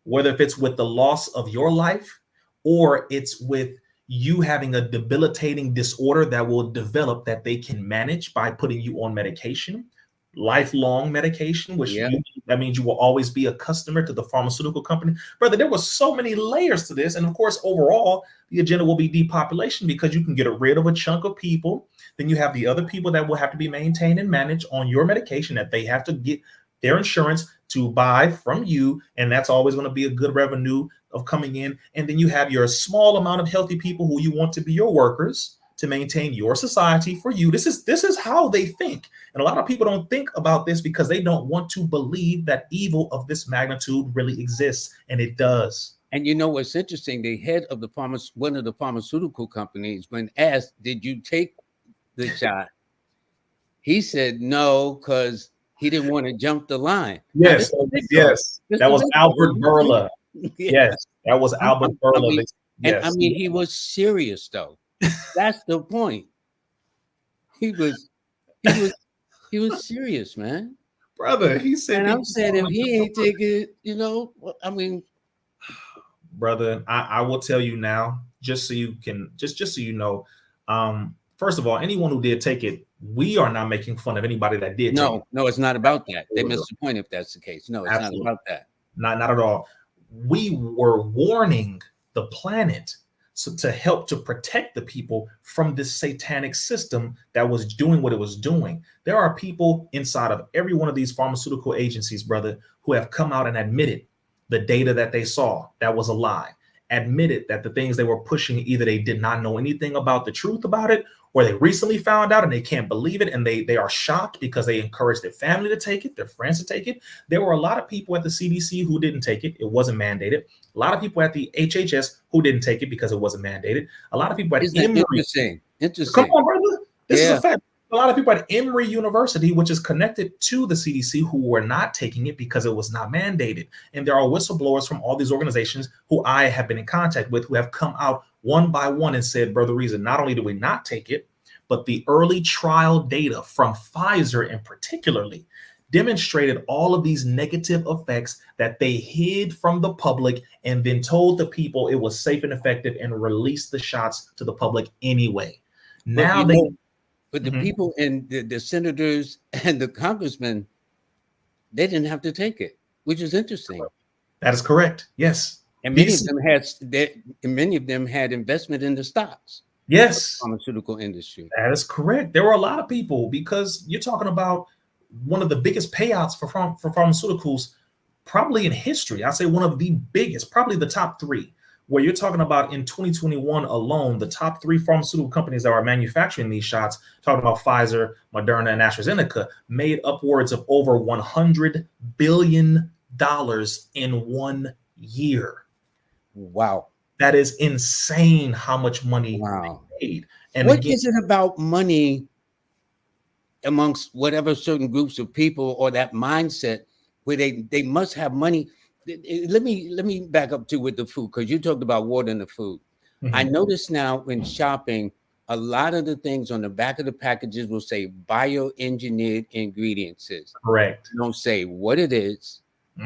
B: if it's with the loss of your life, or it's with you having a debilitating disorder that will develop that they can manage by putting you on medication, lifelong medication, which usually that means you will always be a customer to the pharmaceutical company. Brother, there were so many layers to this. And of course, overall, the agenda will be depopulation, because you can get rid of a chunk of people. Then you have the other people that will have to be maintained and managed on your medication that they have to get their insurance to buy from you. And that's always going to be a good revenue of coming in. And then you have your small amount of healthy people who you want to be your workers to maintain your society for you. This is how they think. And a lot of people don't think about this because they don't want to believe that evil of this magnitude really exists. And it does.
A: And you know what's interesting? The head of one of the pharmaceutical companies, when asked, "Did you take the shot?" he said no, because he didn't want to jump the line.
B: Yes, that was Albert Bourla. Yes, that was Albert Bourla.
A: And I mean, he was serious though. That's the point. He was serious, man.
B: Brother, he said.
A: And I'm saying, if he ain't taking it, I mean,
B: brother, I will tell you now, just so you can, just so you know, first of all, anyone who did take it, we are not making fun of anybody that did.
A: No, it's not about that. They missed the point if that's the case. No, it's not about that.
B: Not at all. We were warning the planet to help to protect the people from this satanic system that was doing what it was doing. There are people inside of every one of these pharmaceutical agencies, brother, who have come out and admitted the data that they saw that was a lie, admitted that the things they were pushing, either they did not know anything about the truth about it, or they recently found out and they can't believe it, and they are shocked because they encouraged their family to take it, their friends to take it. There were a lot of people at the CDC who didn't take it. It wasn't mandated. A lot of people at the HHS who didn't take it because it wasn't mandated. A lot of people at Emory.
A: Interesting.
B: Come on, brother. This is a fact. A lot of people at Emory University, which is connected to the CDC, who were not taking it because it was not mandated. And there are whistleblowers from all these organizations who I have been in contact with, who have come out one by one and said, Brother Rizza, not only do we not take it, but the early trial data from Pfizer in particularly demonstrated all of these negative effects that they hid from the public, and then told the people it was safe and effective and released the shots to the public anyway. Now
A: But the people and the senators and the congressmen, they didn't have to take it, which is interesting.
B: That is correct. Yes.
A: And many of them had investment in the stocks.
B: Yes.
A: Pharmaceutical industry.
B: That is correct. There were a lot of people, because you're talking about one of the biggest payouts for pharmaceuticals probably in history. I'd say one of the biggest, probably the top three. Where you're talking about in 2021 alone, the top three pharmaceutical companies that are manufacturing these shots, talking about Pfizer, Moderna, and AstraZeneca, made upwards of over $100 billion in 1 year.
A: Wow.
B: That is insane how much money they made. And
A: what is it about money amongst whatever certain groups of people, or that mindset where they must have money? Let me back up too with the food, because you talked about water and the food. I notice now when shopping, a lot of the things on the back of the packages will say bioengineered ingredients.
B: Correct.
A: They don't say what it is.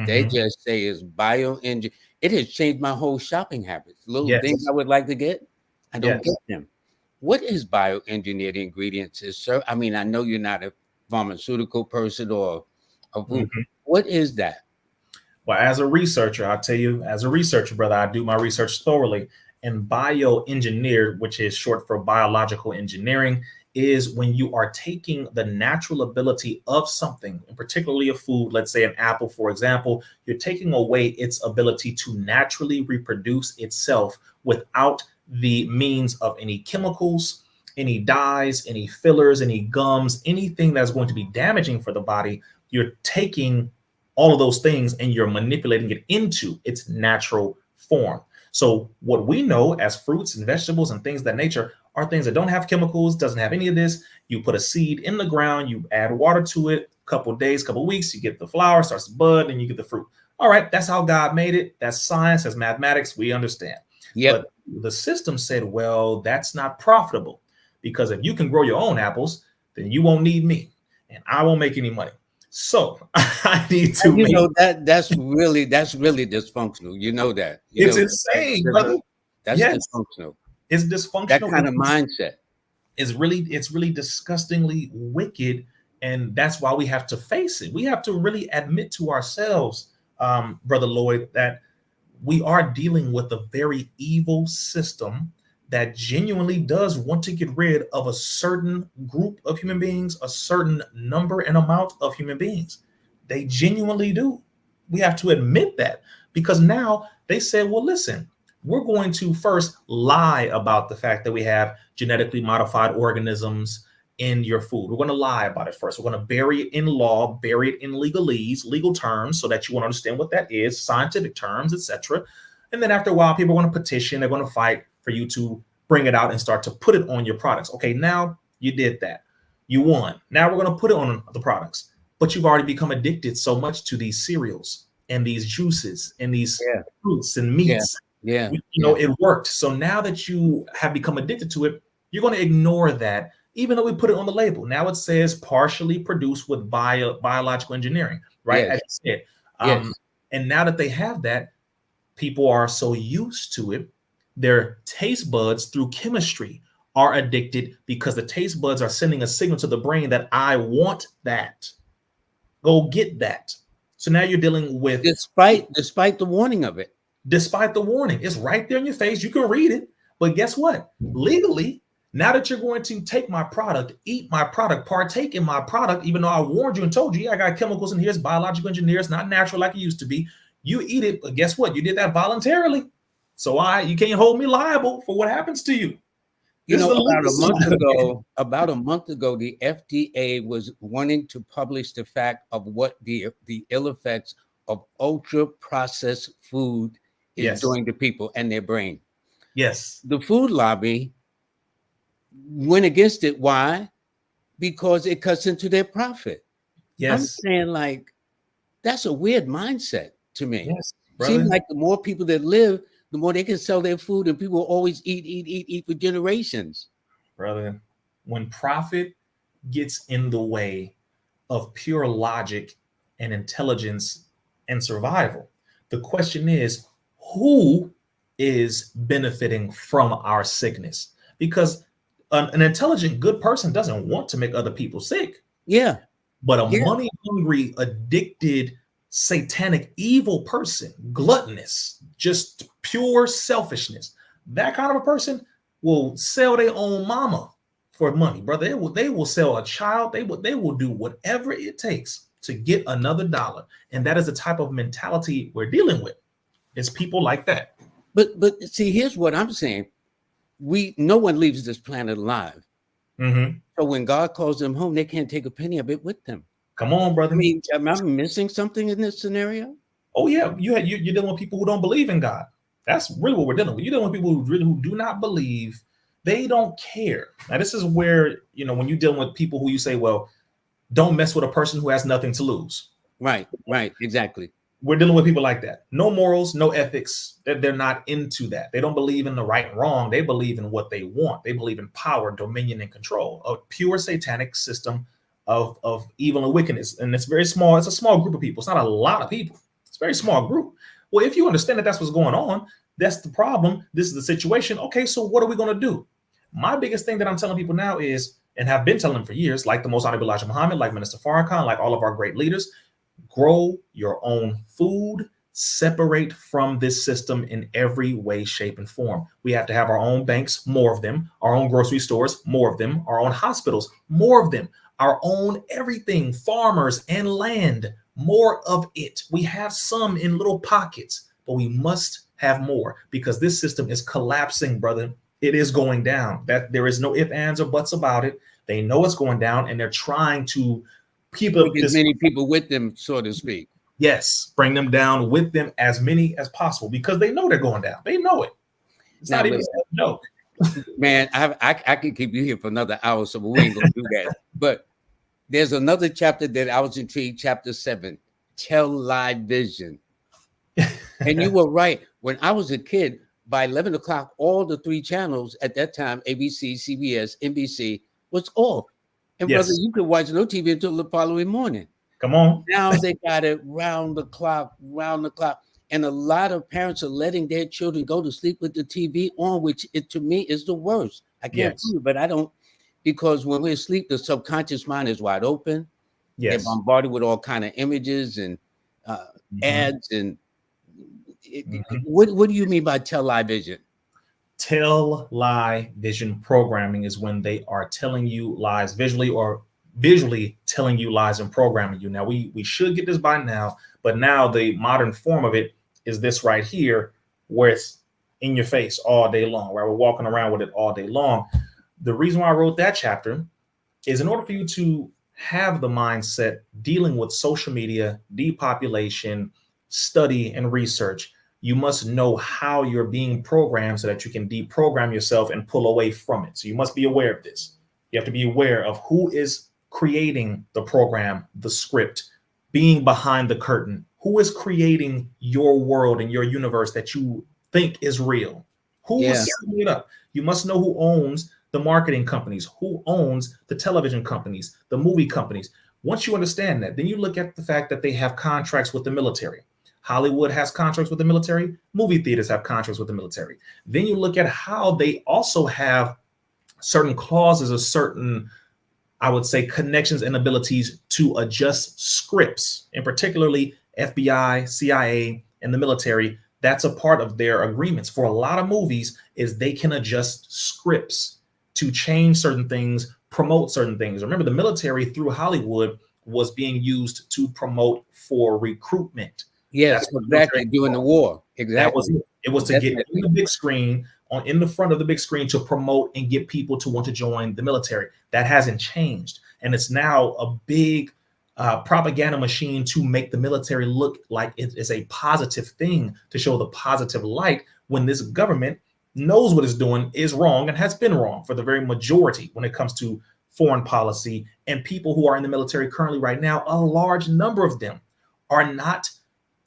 A: They just say it's bioengineered. It has changed my whole shopping habits. Little things I would like to get, I don't get them. What is bioengineered ingredients, sir? I mean, I know you're not a pharmaceutical person or a food. What is that?
B: Well, as a researcher, I'll tell you, as a researcher, brother, I do my research thoroughly. And bioengineered, which is short for biological engineering, is when you are taking the natural ability of something, and particularly a food, let's say an apple, for example, you're taking away its ability to naturally reproduce itself without the means of any chemicals, any dyes, any fillers, any gums, anything that's going to be damaging for the body. You're taking all of those things and you're manipulating it into its natural form. So what we know as fruits and vegetables and things of that nature are things that don't have chemicals, doesn't have any of this. You put a seed in the ground, you add water to it, couple of days, couple of weeks, you get the flower, starts to bud, and you get the fruit. All right, that's how God made it. That's science, that's mathematics, we understand. But the system said, well, that's not profitable, because if you can grow your own apples, then you won't need me and I won't make any money. So I need to.
A: And you know that's really dysfunctional. You know that.
B: It's insane, brother.
A: That's dysfunctional.
B: It's dysfunctional.
A: That kind of mindset
B: is really, it's really disgustingly wicked And that's why we have to face it. We have to really admit to ourselves, Brother Lloyd, that we are dealing with a very evil system that genuinely does want to get rid of a certain group of human beings, a certain number and amount of human beings. They genuinely do. We have to admit that, because now they said, well, listen, we're going to first lie about the fact that we have genetically modified organisms in your food. We're going to lie about it first. We're going to bury it in law, bury it in legalese, legal terms, so that you won't understand what that is, scientific terms, etc. And then after a while, people are going to petition. They're going to fight for you to bring it out and start to put it on your products. Okay, now you did that. You won. Now we're going to put it on the products. But you've already become addicted so much to these cereals and these juices and these fruits and meats. It worked. So now that you have become addicted to it, you're going to ignore that, even though we put it on the label. Now it says partially produced with biological engineering, right? As you said. And now that they have that, people are so used to it, their taste buds through chemistry are addicted, because the taste buds are sending a signal to the brain that I want that. Go get that. So now you're dealing with,
A: despite the warning of it.
B: Despite the warning, it's right there in your face. You can read it. But guess what? Legally, now that you're going to take my product, eat my product, partake in my product, even though I warned you and told you, yeah, I got chemicals in here, it's biological engineers, not natural like it used to be. You eat it, but guess what? You did that voluntarily. So you can't hold me liable for what happens to you.
A: About a month ago, the FDA was wanting to publish the fact of what the ill effects of ultra processed food is doing to people and their brain.
B: Yes.
A: The food lobby went against it. Why? Because it cuts into their profit.
B: Yes.
A: I'm saying, like, that's a weird mindset to me.
B: Yes,
A: seems like the more people that live, the more they can sell their food, and people will always eat for generations.
B: Brother, when profit gets in the way of pure logic and intelligence and survival, the question is, who is benefiting from our sickness? Because an intelligent, good person doesn't want to make other people sick.
A: Yeah.
B: But a money-hungry, addicted, satanic, evil person, gluttonous, just pure selfishness, that kind of a person will sell their own mama for money, brother. They will sell a child. They will do whatever it takes to get another dollar. And that is the type of mentality we're dealing with. It's people like that.
A: But see, here's what I'm saying. No one leaves this planet alive.
B: Mm-hmm.
A: So when God calls them home, they can't take a penny of it with them.
B: Come on, brother.
A: I mean, am I missing something in this scenario?
B: Oh yeah, you're dealing with people who don't believe in God. That's really what we're dealing with. You're dealing with people who do not believe. They don't care. Now this is where, when you're dealing with people who you say, well, don't mess with a person who has nothing to lose.
A: Right, exactly.
B: We're dealing with people like that. No morals, no ethics. They're not into that. They don't believe in the right and wrong. They believe in what they want. They believe in power, dominion, and control. A pure satanic system of evil and wickedness. And it's very small. It's a small group of people. It's not a lot of people. It's a very small group. Well, if you understand that that's what's going on, that's the problem. This is the situation. Okay, so what are we going to do? My biggest thing that I'm telling people now is, and have been telling them for years, like the Most Honorable Elijah Muhammad, like Minister Farrakhan, like all of our great leaders, grow your own food, separate from this system in every way, shape, and form. We have to have our own banks, more of them, our own grocery stores, more of them, our own hospitals, more of them, our own everything, farmers and land, more of it. We have some in little pockets, but we must have more, because this system is collapsing, brother. It is going down. That there is no ifs, ands, or buts about it. They know it's going down, and they're trying to keep
A: as many people with them, so to speak.
B: Yes, bring them down with them, as many as possible, because they know they're going down. They know it. It's not even a joke.
A: Man, I could keep you here for another hour, so we ain't gonna do that. But there's another chapter that I was intrigued, chapter 7, Tell Live Vision. And you were right. When I was a kid, by 11 o'clock, all the 3 channels at that time, ABC, CBS, NBC, was off. And brother, you could watch no TV until the following morning.
B: Come on.
A: Now they got it round the clock. And a lot of parents are letting their children go to sleep with the TV on, which to me is the worst. I can't prove it, but I don't, because when we're asleep, the subconscious mind is wide open. They're bombarded with all kind of images and ads. And what do you mean by tell lie vision?
B: Tell lie vision programming is when they are telling you lies visually or visually telling you lies and programming you. Now we should get this by now, but now the modern form of it is this right here, where it's in your face all day long, where we're walking around with it all day long. The reason why I wrote that chapter is in order for you to have the mindset dealing with social media, depopulation, study, and research, you must know how you're being programmed so that you can deprogram yourself and pull away from it. So you must be aware of this. You have to be aware of who is creating the program, the script, being behind the curtain, who is creating your world and your universe that you think is real, who is setting it up. You must know who owns the marketing companies, who owns the television companies, the movie companies. Once you understand that, then you look at the fact that they have contracts with the military. Hollywood has contracts with the military. Movie theaters have contracts with the military. Then you look at how they also have certain clauses or certain, I would say, connections and abilities to adjust scripts, and particularly FBI, CIA, and the military. That's a part of their agreements for a lot of movies, is they can adjust scripts to change certain things, promote certain things. Remember, the military through Hollywood was being used to promote for recruitment.
A: Yes, exactly. During the war. Exactly.
B: That was it. It was to get in the big screen, in the front of the big screen, to promote and get people to want to join the military. That hasn't changed. And it's now a big propaganda machine to make the military look like it is a positive thing, to show the positive light, when this government knows what it's doing is wrong and has been wrong for the very majority when it comes to foreign policy. And people who are in the military currently right now, a large number of them are not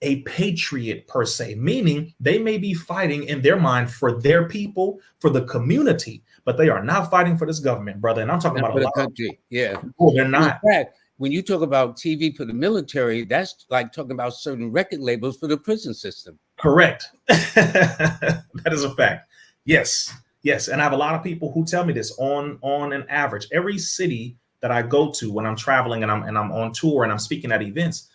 B: a patriot per se, meaning they may be fighting in their mind for their people, for the community, but they are not fighting for this government, brother. And I'm talking about
A: for the country. Yeah.
B: Oh, they're not.
A: In fact, when you talk about TV for the military, that's like talking about certain record labels for the prison system.
B: Correct. That is a fact. Yes. Yes. And I have a lot of people who tell me this on an average. Every city that I go to when I'm traveling and I'm on tour and I'm speaking at events,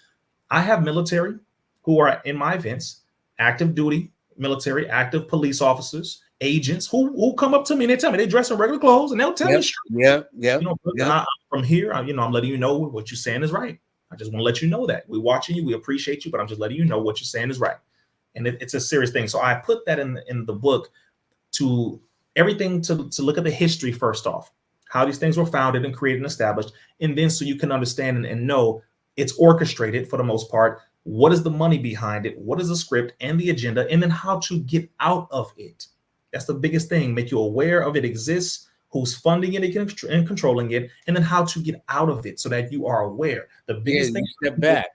B: I have military who are in my events, active duty military, active police officers, agents who come up to me and they tell me they dress in regular clothes and they'll tell me, from here, I'm letting you know what you're saying is right. I just want to let you know that we're watching you. We appreciate you, but I'm just letting you know what you're saying is right. And it's a serious thing. So I put that in the book, to everything to look at the history first off, how these things were founded and created and established. And then so you can understand and know it's orchestrated for the most part. What is the money behind it? What is the script and the agenda? And then how to get out of it. That's the biggest thing. Make you aware of it exists, who's funding it and controlling it, and then how to get out of it so that you are aware. The biggest thing,
A: you step back.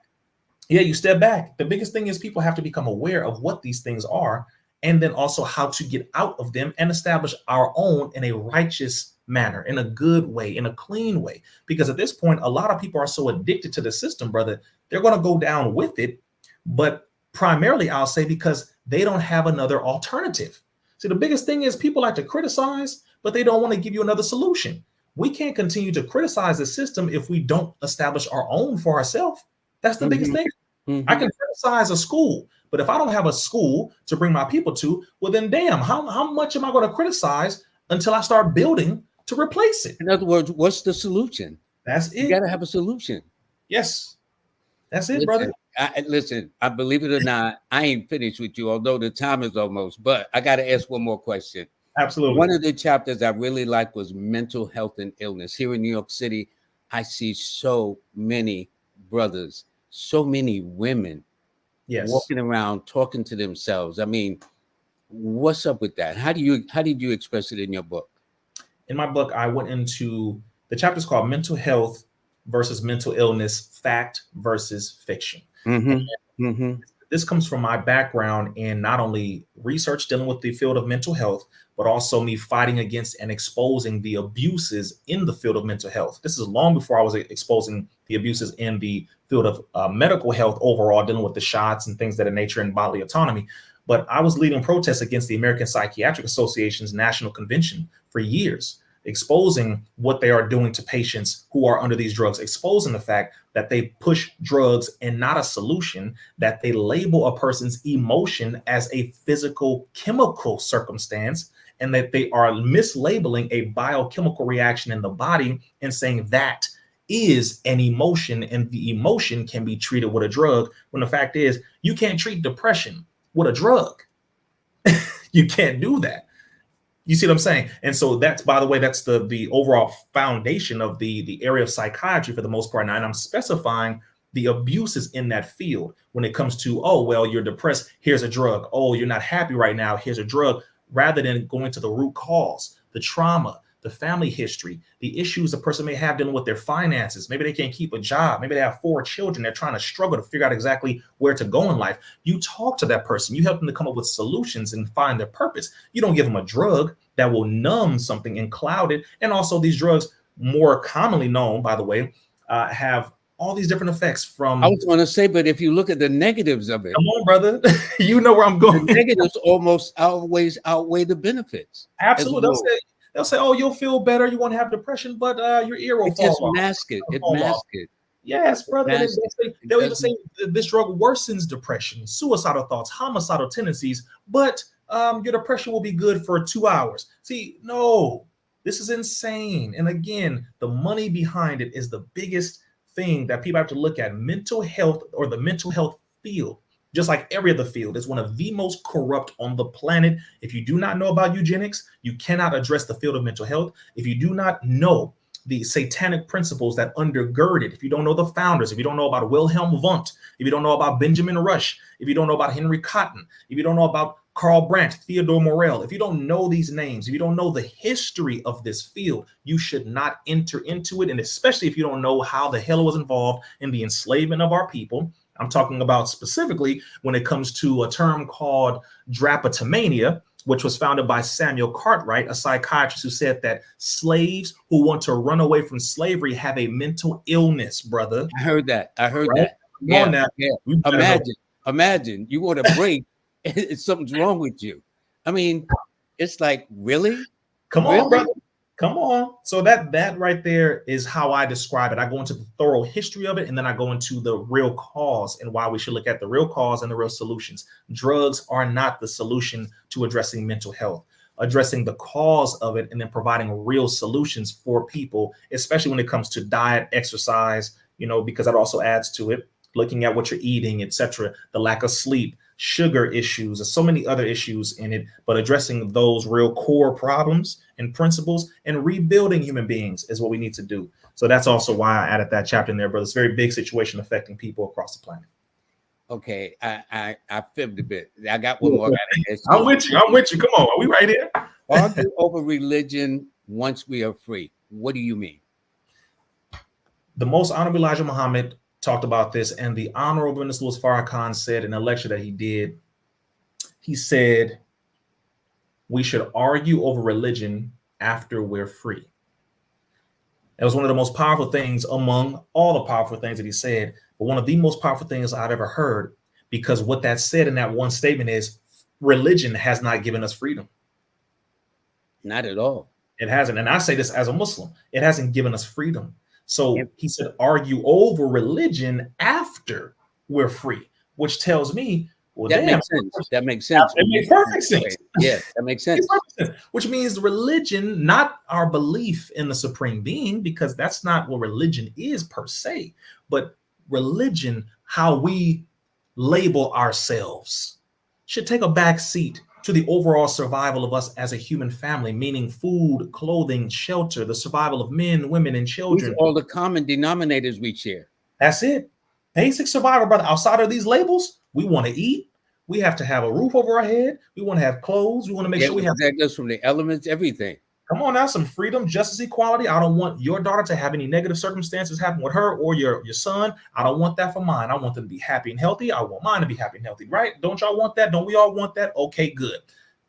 B: Yeah, you step back. The biggest thing is people have to become aware of what these things are, and then also how to get out of them and establish our own in a righteous manner, in a good way, in a clean way. Because at this point, a lot of people are so addicted to the system, brother, they're going to go down with it. But primarily, I'll say, because they don't have another alternative. See, the biggest thing is people like to criticize, but they don't want to give you another solution. We can't continue to criticize the system if we don't establish our own for ourselves. That's the biggest thing. I can criticize a school, but if I don't have a school to bring my people to, well, then damn, how much am I going to criticize until I start building to replace it?
A: In other words, what's the solution?
B: That's it.
A: You got to have a solution.
B: Yes. That's it, brother.
A: Listen, I believe it or not, I ain't finished with you, although the time is almost, but I got to ask one more question.
B: Absolutely.
A: One of the chapters I really liked was mental health and illness. Here in New York City, I see so many brothers, so many women walking around talking to themselves. I mean, what's up with that? How did you express it in your book?
B: In my book, I went into the chapter's called Mental Health versus Mental Illness, Fact versus Fiction. This comes from my background in not only research dealing with the field of mental health, but also me fighting against and exposing the abuses in the field of mental health. This is long before I was exposing the abuses in the field of medical health overall, dealing with the shots and things of that nature and bodily autonomy. But I was leading protests against the American Psychiatric Association's National Convention for years. exposing what they are doing to patients who are under these drugs, exposing the fact that they push drugs and not a solution, that they label a person's emotion as a physical chemical circumstance, and that they are mislabeling a biochemical reaction in the body and saying that is an emotion and the emotion can be treated with a drug, when the fact is you can't treat depression with a drug. You can't do that. You see what I'm saying? And so that's, by the way, that's the overall foundation of the area of psychiatry for the most part now. And I'm specifying the abuses in that field when it comes to, oh, well, you're depressed, here's a drug. Oh, you're not happy right now, here's a drug, rather than going to the root cause, the trauma, the family history, the issues a person may have dealing with their finances. Maybe they can't keep a job. Maybe they have 4 children. They're trying to struggle to figure out exactly where to go in life. You talk to that person. You help them to come up with solutions and find their purpose. You don't give them a drug that will numb something and cloud it. And also these drugs, more commonly known, by the way, have all these different effects from...
A: I was going to say, but if you look at the negatives of it...
B: Come on, brother. You know where I'm going.
A: The negatives almost always outweigh the benefits.
B: Absolutely. They'll say, oh, you'll feel better. You won't have depression, but your ear will fall off.
A: Mask it. It masks it.
B: Yes, brother. They'll even say this drug worsens depression, suicidal thoughts, homicidal tendencies, but your depression will be good for 2 hours. See, no, this is insane. And again, the money behind it is the biggest thing that people have to look at. Mental health, or the mental health field, just like every other field, is one of the most corrupt on the planet. If you do not know about eugenics, you cannot address the field of mental health. If you do not know the satanic principles that undergird it, if you don't know the founders, if you don't know about Wilhelm Wundt, if you don't know about Benjamin Rush, if you don't know about Henry Cotton, if you don't know about Karl Brandt, Theodore Morell, if you don't know these names, if you don't know the history of this field, you should not enter into it. And especially if you don't know how the hell it was involved in the enslavement of our people. I'm talking about specifically when it comes to a term called drapetomania, which was founded by Samuel Cartwright, a psychiatrist who said that slaves who want to run away from slavery have a mental illness, brother.
A: I heard that. Yeah. Imagine you want a break. Something's wrong with you. I mean, it's like, really?
B: Come on, brother. Come on. So that right there is how I describe it. I go into the thorough history of it, and then I go into the real cause and why we should look at the real cause and the real solutions. Drugs are not the solution to addressing mental health. Addressing the cause of it and then providing real solutions for people, especially when it comes to diet, exercise, because that also adds to it. Looking at what you're eating, etc., the lack of sleep, sugar issues, there's so many other issues in it, but addressing those real core problems and principles and rebuilding human beings is what we need to do. So that's also why I added that chapter in there, brother. It's a very big situation affecting people across the planet.
A: Okay, I fibbed a bit. I got one more.
B: I'm with you. Come on, are we right here?
A: Argue over religion once we are free. What do you mean?
B: The Most Honorable Elijah Muhammad talked about this, and the Honorable Minister Louis Farrakhan said in a lecture that he did, he said, we should argue over religion after we're free. That was one of the most powerful things among all the powerful things that he said, but one of the most powerful things I've ever heard, because what that said in that one statement is religion has not given us freedom.
A: Not at all.
B: It hasn't. And I say this as a Muslim, it hasn't given us freedom. So he said, argue over religion after we're free, which tells me, well,
A: that makes sense. That makes sense.
B: It makes perfect sense.
A: Yeah, that makes sense.
B: Which means religion, not our belief in the supreme being, because that's not what religion is per se, but religion, how we label ourselves, should take a back seat to the overall survival of us as a human family, meaning food, clothing, shelter, the survival of men, women, and children.
A: These are all the common denominators we share.
B: That's it. Basic survival, brother. Outside of these labels, we want to eat. We have to have a roof over our head. We want to have clothes. We want to make sure we have
A: protect us from the elements, everything.
B: Come on now, some freedom, justice, equality. I don't want your daughter to have any negative circumstances happen with her or your son. I don't want that for mine. I want them to be happy and healthy. I want mine to be happy and healthy, right? Don't y'all want that? Don't we all want that? Okay, good.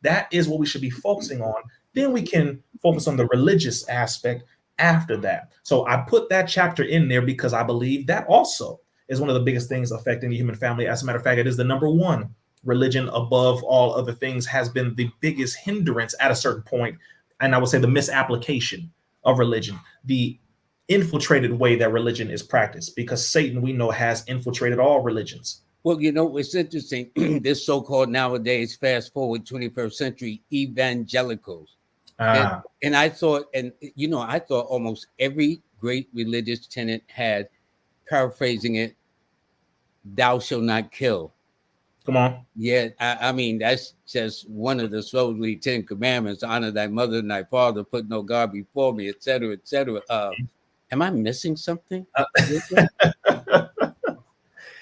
B: That is what we should be focusing on. Then we can focus on the religious aspect after that. So I put that chapter in there because I believe that also is one of the biggest things affecting the human family. As a matter of fact, it is the number one. Religion above all other things has been the biggest hindrance at a certain point. and I would say the misapplication of religion, the infiltrated way that religion is practiced, because Satan, we know, has infiltrated all religions.
A: Well, you know, it's interesting. This so-called nowadays, fast forward 21st century evangelicals. And I thought, and you know, I thought almost every great religious tenet had, paraphrasing it, thou shalt not kill.
B: Come on.
A: Yeah, I mean, that's just one of the supposedly 10 commandments: honor thy mother and thy father, put no God before me, etc., etc. Am I missing something?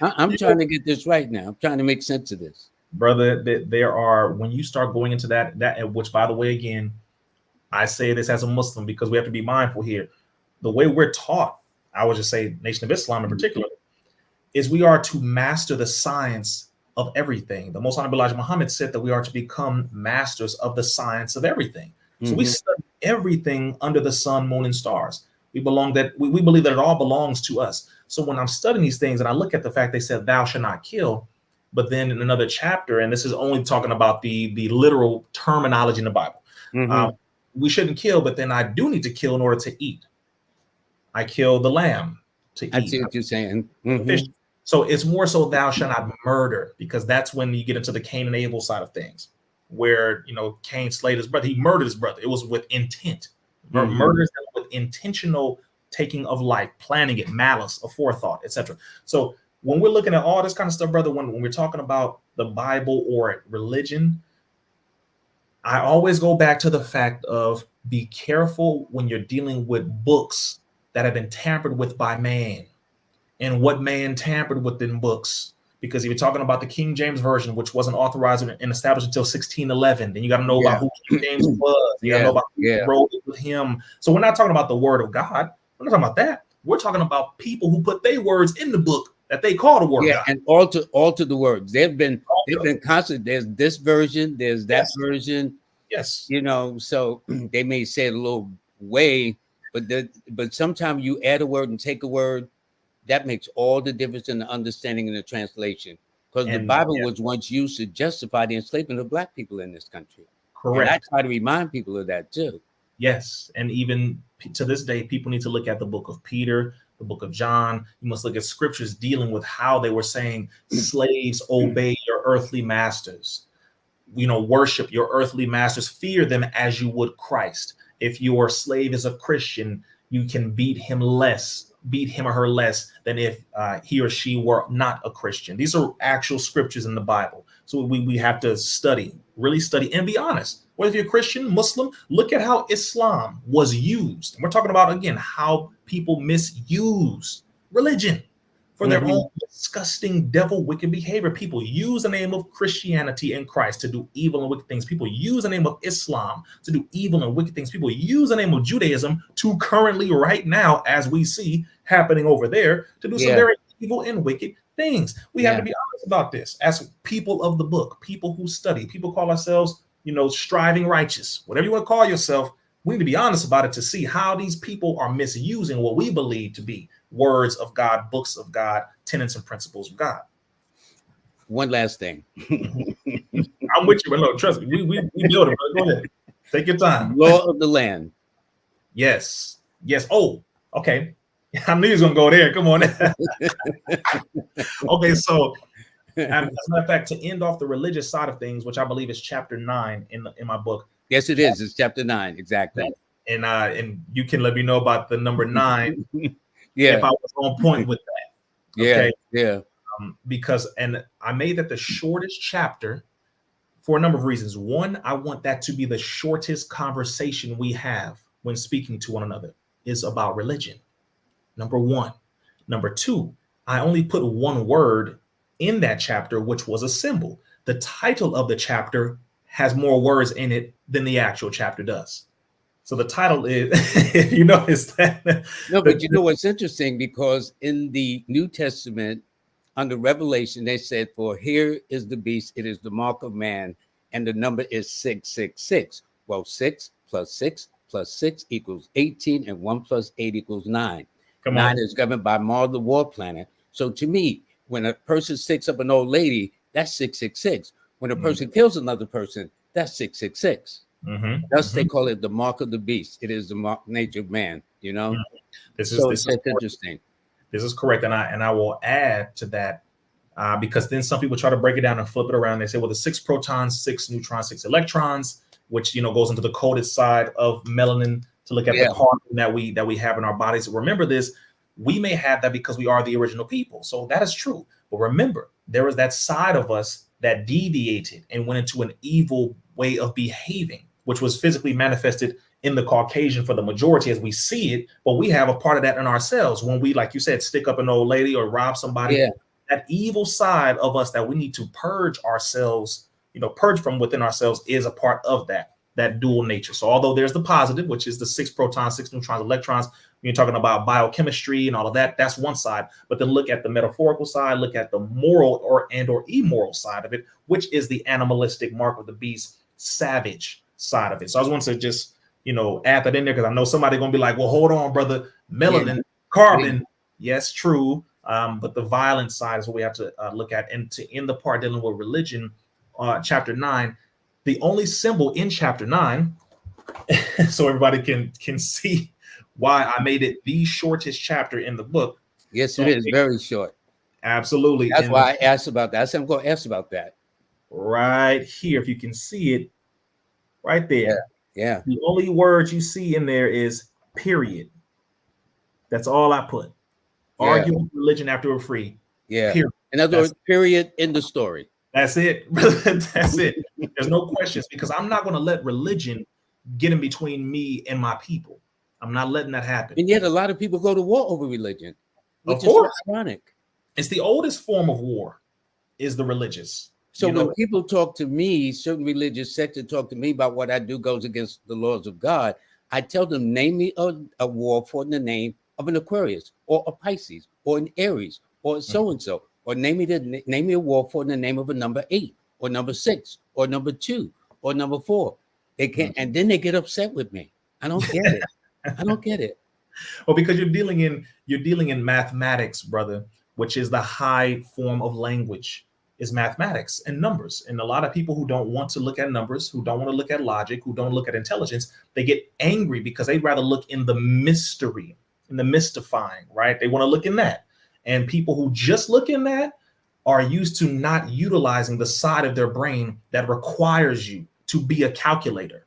A: I'm trying to get this right now. I'm trying to make sense of this.
B: Brother, there are, when you start going into that, which, by the way, again, I say this as a Muslim because we have to be mindful here. The way we're taught, I would just say Nation of Islam in particular, is we are to master the science of everything. The Most Honorable Elijah Muhammad said that we are to become masters of the science of everything. So we study everything under the sun, moon, and stars. We believe that it all belongs to us. So when I'm studying these things and I look at the fact they said thou shalt not kill, but then in another chapter, and this is only talking about the literal terminology in the Bible, we shouldn't kill, but then I do need to kill in order to eat. I kill the lamb to eat.
A: I see what you're saying.
B: Fish. So it's more so thou shalt not murder, because that's when you get into the Cain and Abel side of things, where, you know, Cain slayed his brother. He murdered his brother. It was with intent. Murder is with intentional taking of life, planning it, malice, aforethought, etc. So when we're looking at all this kind of stuff, brother, when we're talking about the Bible or religion, I always go back to the fact of be careful when you're dealing with books that have been tampered with by man, and what man tampered with in books. Because if you're talking about the King James Version, which wasn't authorized and established until 1611, then you got to know about who King James was. You got to know about who wrote it with him. So we're not talking about the word of God. We're not talking about that. We're talking about people who put their words in the book that they call the word of God.
A: And alter the words. They've been constant. There's this version, there's that version.
B: Yes.
A: You know, so they may say it a little way, but sometimes you add a word and take a word. That makes all the difference in the understanding and the translation, because the Bible was once used to justify the enslavement of Black people in this country.
B: Correct.
A: And I try to remind people of that too.
B: Yes. And even to this day, people need to look at the book of Peter, the book of John. You must look at scriptures dealing with how they were saying, slaves, obey your earthly masters. You know, worship your earthly masters, fear them as you would Christ. If your slave is a Christian, you can beat him or her less than if he or she were not a Christian. These are actual scriptures in the Bible. So we have to study, really study, and be honest. Whether you're Christian, Muslim, look at how Islam was used. And we're talking about, again, how people misuse religion for their own disgusting, devil, wicked behavior. People use the name of Christianity and Christ to do evil and wicked things. People use the name of Islam to do evil and wicked things. People use the name of Judaism to currently, right now, as we see happening over there, to do some very evil and wicked things. We have to be honest about this as people of the book, people who study, people call ourselves, you know, striving righteous, whatever you want to call yourself. We need to be honest about it to see how these people are misusing what we believe to be words of God, books of God, tenets and principles of God.
A: One last thing.
B: I'm with you, but no, trust me, we build it. Go ahead. Take your time.
A: Law of the land.
B: Yes. Yes. Oh, okay. I knew he was going to go there. Come on. Okay, so as a matter of fact, to end off the religious side of things, which I believe is chapter 9 in my book.
A: Yes, it is. It's chapter 9. Exactly.
B: And you can let me know about the number 9. If I was on point with that. Okay.
A: Yeah.
B: Because I made that the shortest chapter for a number of reasons. One, I want that to be the shortest conversation we have when speaking to one another is about religion. Number one. Number two, I only put one word in that chapter, which was a symbol. The title of the chapter has more words in it than the actual chapter does. So the title is, you notice that.
A: No, but you know what's interesting, because in the New Testament, under Revelation, they said, for here is the beast, it is the mark of man, and the number is 666. Well, 6 plus 6 plus 6 equals 18, and 1 plus 8 equals 9. 9 is governed by Mars, the war planet. So to me, when a person sticks up an old lady, that's 666. When a person kills another person, that's 666. Thus they call it the mark of the beast. It is the nature of man, you know.
B: This
A: So
B: is
A: it's interesting.
B: This is correct, and I will add to that because then some people try to break it down and flip it around. They say, well, the 6 protons, 6 neutrons, 6 electrons, which goes into the coded side of melanin to look at the carbon that we have in our bodies. Remember this. We may have that because we are the original people. So that is true. But remember, there is that side of us that deviated and went into an evil way of behaving, which was physically manifested in the Caucasian for the majority as we see it. But we have a part of that in ourselves when we, like you said, stick up an old lady or rob somebody.
A: Yeah.
B: That evil side of us that we need to purge ourselves, purge from within ourselves is a part of that dual nature. So although there's the positive, which is the 6 protons, 6 neutrons, electrons, when you're talking about biochemistry and all of that, that's one side. But then look at the metaphorical side, look at the moral or immoral side of it, which is the animalistic mark of the beast, savage side of it. So I just want to just, add that in there because I know somebody going to be like, well, hold on, brother, melanin, carbon. Yes, true. But the violent side is what we have to look at. And to end the part dealing with religion, chapter 9, the only symbol in chapter 9, so everybody can see why I made it the shortest chapter in the book.
A: Yes, it is very short.
B: Absolutely.
A: That's why I asked about that. I said I'm going to ask about that.
B: Right here, if you can see it, right there.
A: Yeah.
B: The only word you see in there is period. That's all I put. Arguing religion after we're free.
A: Yeah. Period. In other words, period in the story.
B: That's it. That's it. There's no questions because I'm not going to let religion get in between me and my people. I'm not letting that happen.
A: And yet a lot of people go to war over religion, which is ironic.
B: It's the oldest form of war is the religious.
A: So when people talk to me, certain religious sects talk to me about what I do goes against the laws of God, I tell them, name me a war for the name of an Aquarius or a Pisces or an Aries or so-and-so, or name me a war for the name of a number 8 or number 6 or number 2 or number 4. They can't, and then they get upset with me. I don't get it. I don't get it.
B: Well, because you're dealing in mathematics, brother, which is the high form of language, is mathematics and numbers. And a lot of people who don't want to look at numbers, who don't want to look at logic, who don't look at intelligence, they get angry because they'd rather look in the mystery, in the mystifying, right? They want to look in that. And people who just look in that are used to not utilizing the side of their brain that requires you to be a calculator.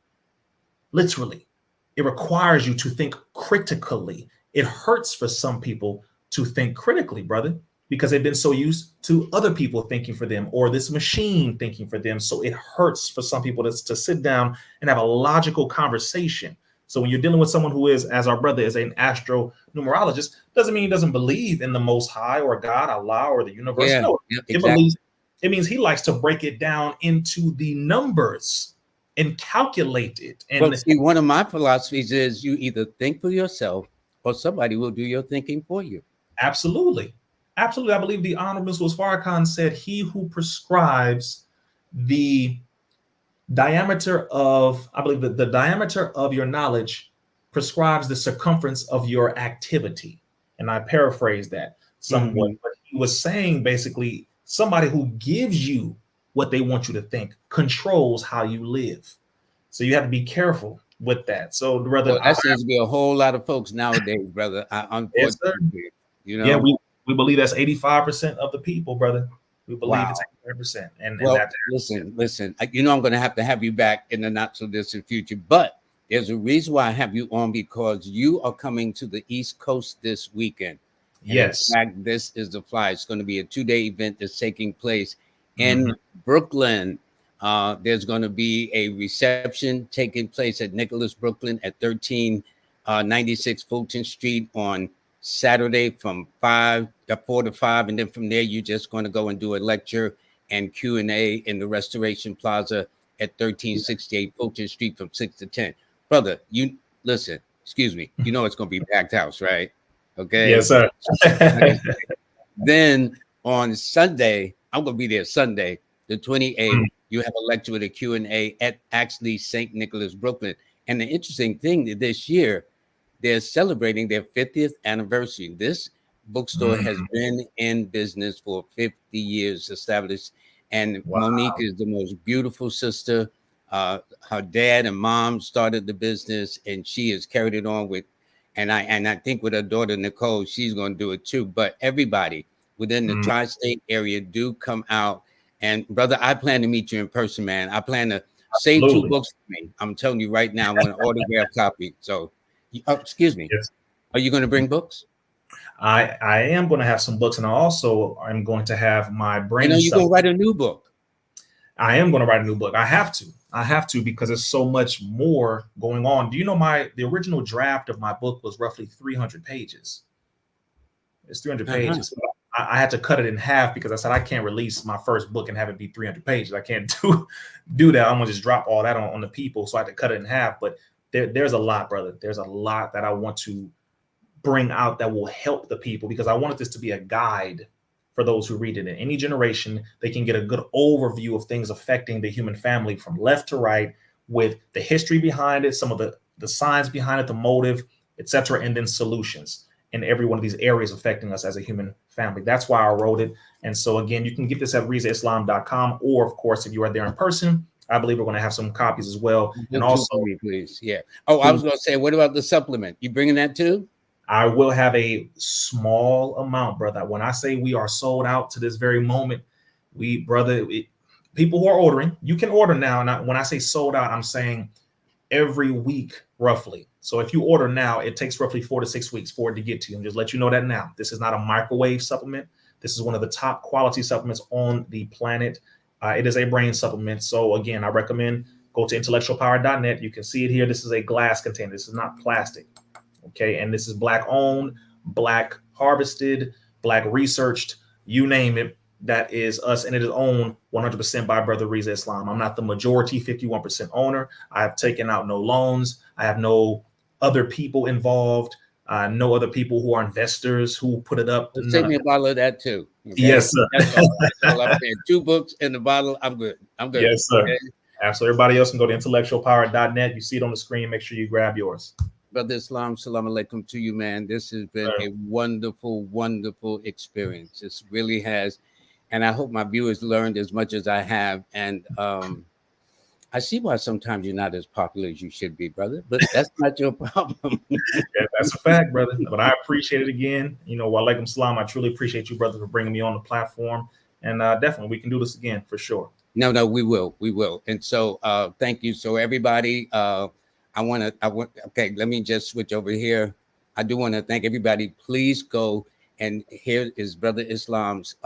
B: Literally, it requires you to think critically. It hurts for some people to think critically, brother, because they've been so used to other people thinking for them or this machine thinking for them. So it hurts for some people to sit down and have a logical conversation. So when you're dealing with someone who is, as our brother is, an astro-numerologist, doesn't mean he doesn't believe in the Most High or God, Allah, or the universe. No, it means he likes to break it down into the numbers and calculate it. And
A: well, see, one of my philosophies is you either think for yourself or somebody will do your thinking for you.
B: Absolutely. Absolutely. I believe the Honorable Mr. Farrakhan said, he who prescribes the diameter of, I believe that the diameter of your knowledge prescribes the circumference of your activity. And I paraphrase that somewhat, but he was saying basically somebody who gives you what they want you to think controls how you live. So you have to be careful with that. So brother,
A: that seems to be a whole lot of folks nowadays, brother. Unfortunately,
B: yeah, we believe that's 85% of the people, brother. We believe it's 85%. And
A: listen. I'm going to have you back in the not so distant future, but there's a reason why I have you on, because you are coming to the East Coast this weekend.
B: Yes.
A: In fact, this is the fly. It's going to be a 2-day event that's taking place in Brooklyn. There's going to be a reception taking place at Nicholas Brooklyn at 1396 Fulton Street on Saturday from 4 to 5, and then from there you're just going to go and do a lecture and Q&A in the Restoration Plaza at 1368 Fulton Street from 6 to 10. Brother, you listen, excuse me, it's going to be packed house, right? Okay.
B: Yes, sir.
A: Then on Sunday, I'm going to be there Sunday, the 28th. You have a lecture with a Q&A at actually St. Nicholas, Brooklyn. And the interesting thing this year, they're celebrating their 50th anniversary. This bookstore has been in business for 50 years established. And Monique is the most beautiful sister. Her dad and mom started the business, and she has carried it on with, and I think with her daughter Nicole, she's going to do it too. But everybody within the tri-state area do come out. And brother, I plan to meet you in person, man. I plan to save 2 books for me. I'm telling you right now, I want an autographed copy. So, excuse me.
B: Yes.
A: Are you going to bring books?
B: I am going to have some books, and I'm going to have my brain.
A: You're going to write a new book.
B: I am going to write a new book. I have to because there's so much more going on. Do you know the original draft of my book was roughly 300 pages. It's 300 pages. I had to cut it in half because I said I can't release my first book and have it be 300 pages. I can't do that. I'm gonna just drop all that on the people. So I had to cut it in half. But there's a lot, brother. There's a lot that I want to bring out that will help the people, because I wanted this to be a guide for those who read it. In any generation, they can get a good overview of things affecting the human family from left to right, with the history behind it, some of the science behind it, the motive, etc., and then solutions in every one of these areas affecting us as a human family. That's why I wrote it. And so again, you can get this at rizzaislam.com, or of course, if you are there in person, I believe we're going to have some copies as well. And also,
A: please, yeah. Oh, I was going to say, what about the supplement? You bringing that too?
B: I will have a small amount, brother. When I say we are sold out to this very moment, people who are ordering, you can order now. And when I say sold out, I'm saying every week, roughly. So if you order now, it takes roughly 4 to 6 weeks for it to get to you. And just let you know that now. This is not a microwave supplement. This is one of the top quality supplements on the planet. It is a brain supplement. So again, I recommend go to intellectualpower.net. You can see it here. This is a glass container. This is not plastic. Okay. And this is Black owned, Black harvested, Black researched, you name it. That is us. And it is owned 100% by Brother Rizza Islam. I'm not the majority 51% owner. I have taken out no loans. I have no other people involved. No other people who are investors who put it up.
A: Save me a bottle of that too.
B: Okay? Yes, sir.
A: That's all I'm saying. 2 books in the bottle. I'm good.
B: Yes, sir.
A: Okay?
B: Absolutely. Everybody else can go to intellectualpower.net. You see it on the screen. Make sure you grab yours.
A: Brother Islam, salam alaikum to you, man. This has been a wonderful, wonderful experience. This really has. And I hope my viewers learned as much as I have. And I see why sometimes you're not as popular as you should be, brother. But that's not your problem.
B: Yeah, that's a fact, brother. But I appreciate it again. Wa alaikum salam. I truly appreciate you, brother, for bringing me on the platform. And definitely, we can do this again for sure.
A: No, we will. We will. And so thank you. So everybody, okay, let me just switch over here. I do want to thank everybody. Please go, and here is Brother Islam's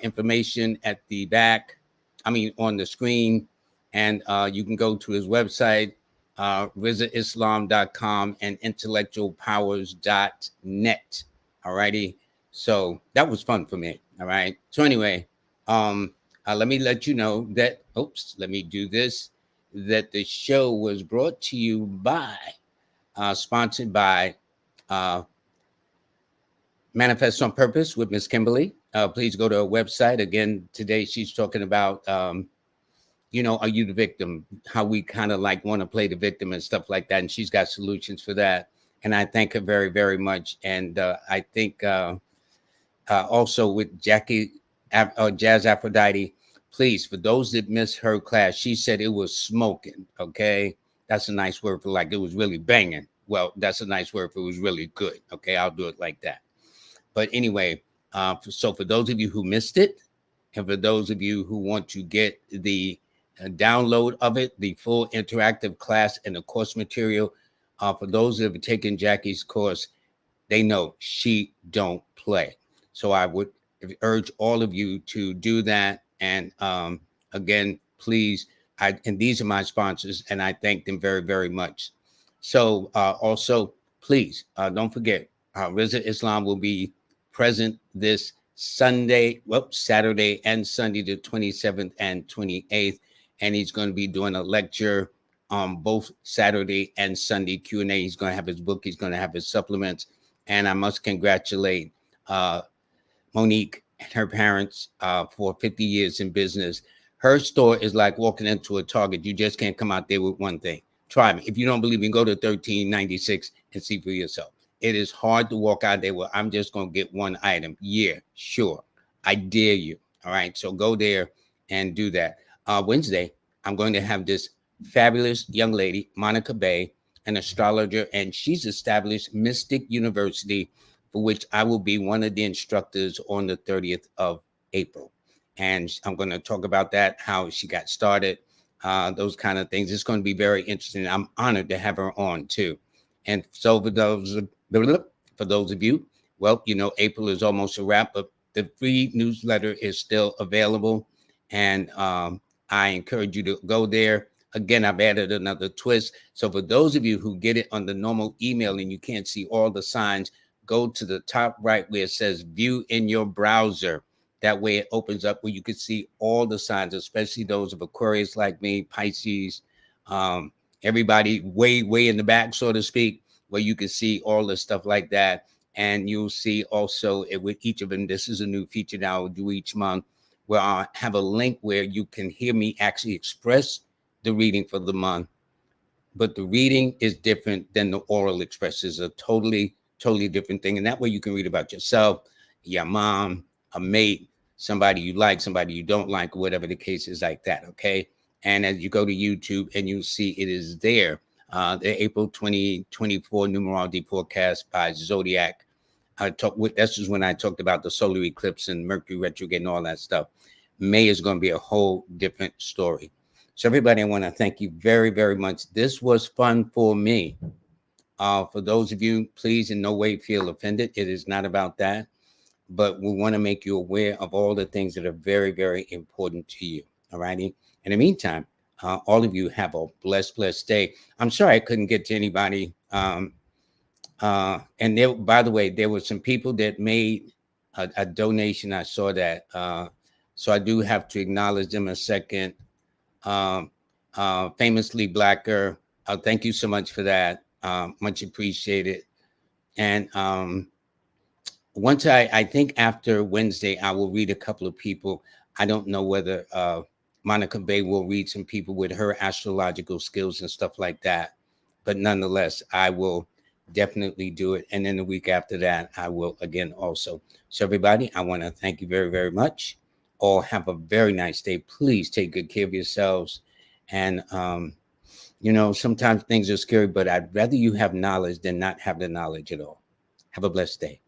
A: information at the back, on the screen, and you can go to his website, rizzaislam.com and intellectualpowers.net. All righty. So that was fun for me. All right. So anyway, let me let you know that, let me do this, that the show was brought to you by, sponsored by Manifest on Purpose with Miss Kimberly. Please go to her website. Again, today she's talking about, are you the victim? How we kind of want to play the victim and stuff like that. And she's got solutions for that. And I thank her very, very much. And I think also with Jazz Aphrodite, please, for those that missed her class, she said it was smoking. Okay. That's a nice word for it was really banging. Well, that's a nice word for it was really good. Okay. I'll do it like that. But anyway, so for those of you who missed it, and for those of you who want to get the download of it, the full interactive class and the course material, for those that have taken Jackie's course, they know she don't play. So I would urge all of you to do that. And again, please, and these are my sponsors, and I thank them very, very much. So also, please don't forget, Rizza Islam will be present this Saturday and Sunday, the 27th and 28th. And he's going to be doing a lecture on both Saturday and Sunday Q&A. He's going to have his book. He's going to have his supplements. And I must congratulate Monique and her parents for 50 years in business. Her store is like walking into a Target. You just can't come out there with one thing. Try me. If you don't believe me, go to 1396 and see for yourself. It is hard to walk out there where I'm just going to get one item. Yeah, sure. I dare you. All right. So go there and do that. Wednesday, I'm going to have this fabulous young lady, Monica Bay, an astrologer, and she's established Mystic University, for which I will be one of the instructors on the 30th of April. And I'm going to talk about that, how she got started, those kind of things. It's going to be very interesting. I'm honored to have her on too. And so for those of you, well, you know, April is almost a wrap, but the free newsletter is still available. And I encourage you to go there. Again, I've added another twist. So for those of you who get it on the normal email and you can't see all the signs, go to the top right where it says view in your browser. That way it opens up where you can see all the signs, especially those of Aquarius like me, Pisces, everybody way in the back, so to speak, where you can see all the stuff like that. And you'll see also with each of them, this is a new feature that I'll do each month, where I have a link where you can hear me actually express the reading for the month. But the reading is different than the oral express. It's a totally different thing. And that way you can read about yourself, your mom, a mate, somebody you like, somebody you don't like, whatever the case is like that, okay? And as you go to YouTube and you see it is there, the April 2024 numerology forecast by Zodiac. This is when I talked about the solar eclipse and Mercury retrograde and all that stuff. May is going to be a whole different story. So everybody, I want to thank you very, very much. This was fun for me. For those of you, please in no way feel offended. It is not about that. But we want to make you aware of all the things that are very, very important to you. All righty. In the meantime, all of you have a blessed day. I'm sorry I couldn't get to anybody. And there, by the way, there were some people that made a donation. I saw that. So I do have to acknowledge them a second. Famously Blacker. Thank you so much for that. Much appreciated. And once I think after Wednesday, I will read a couple of people. I don't know whether Monica Bay will read some people with her astrological skills and stuff like that. But nonetheless, I will definitely do it. And then the week after that, I will again also. So everybody, I want to thank you very, very much. All have a very nice day. Please take good care of yourselves. And, you know, sometimes things are scary, but I'd rather you have knowledge than not have the knowledge at all. Have a blessed day.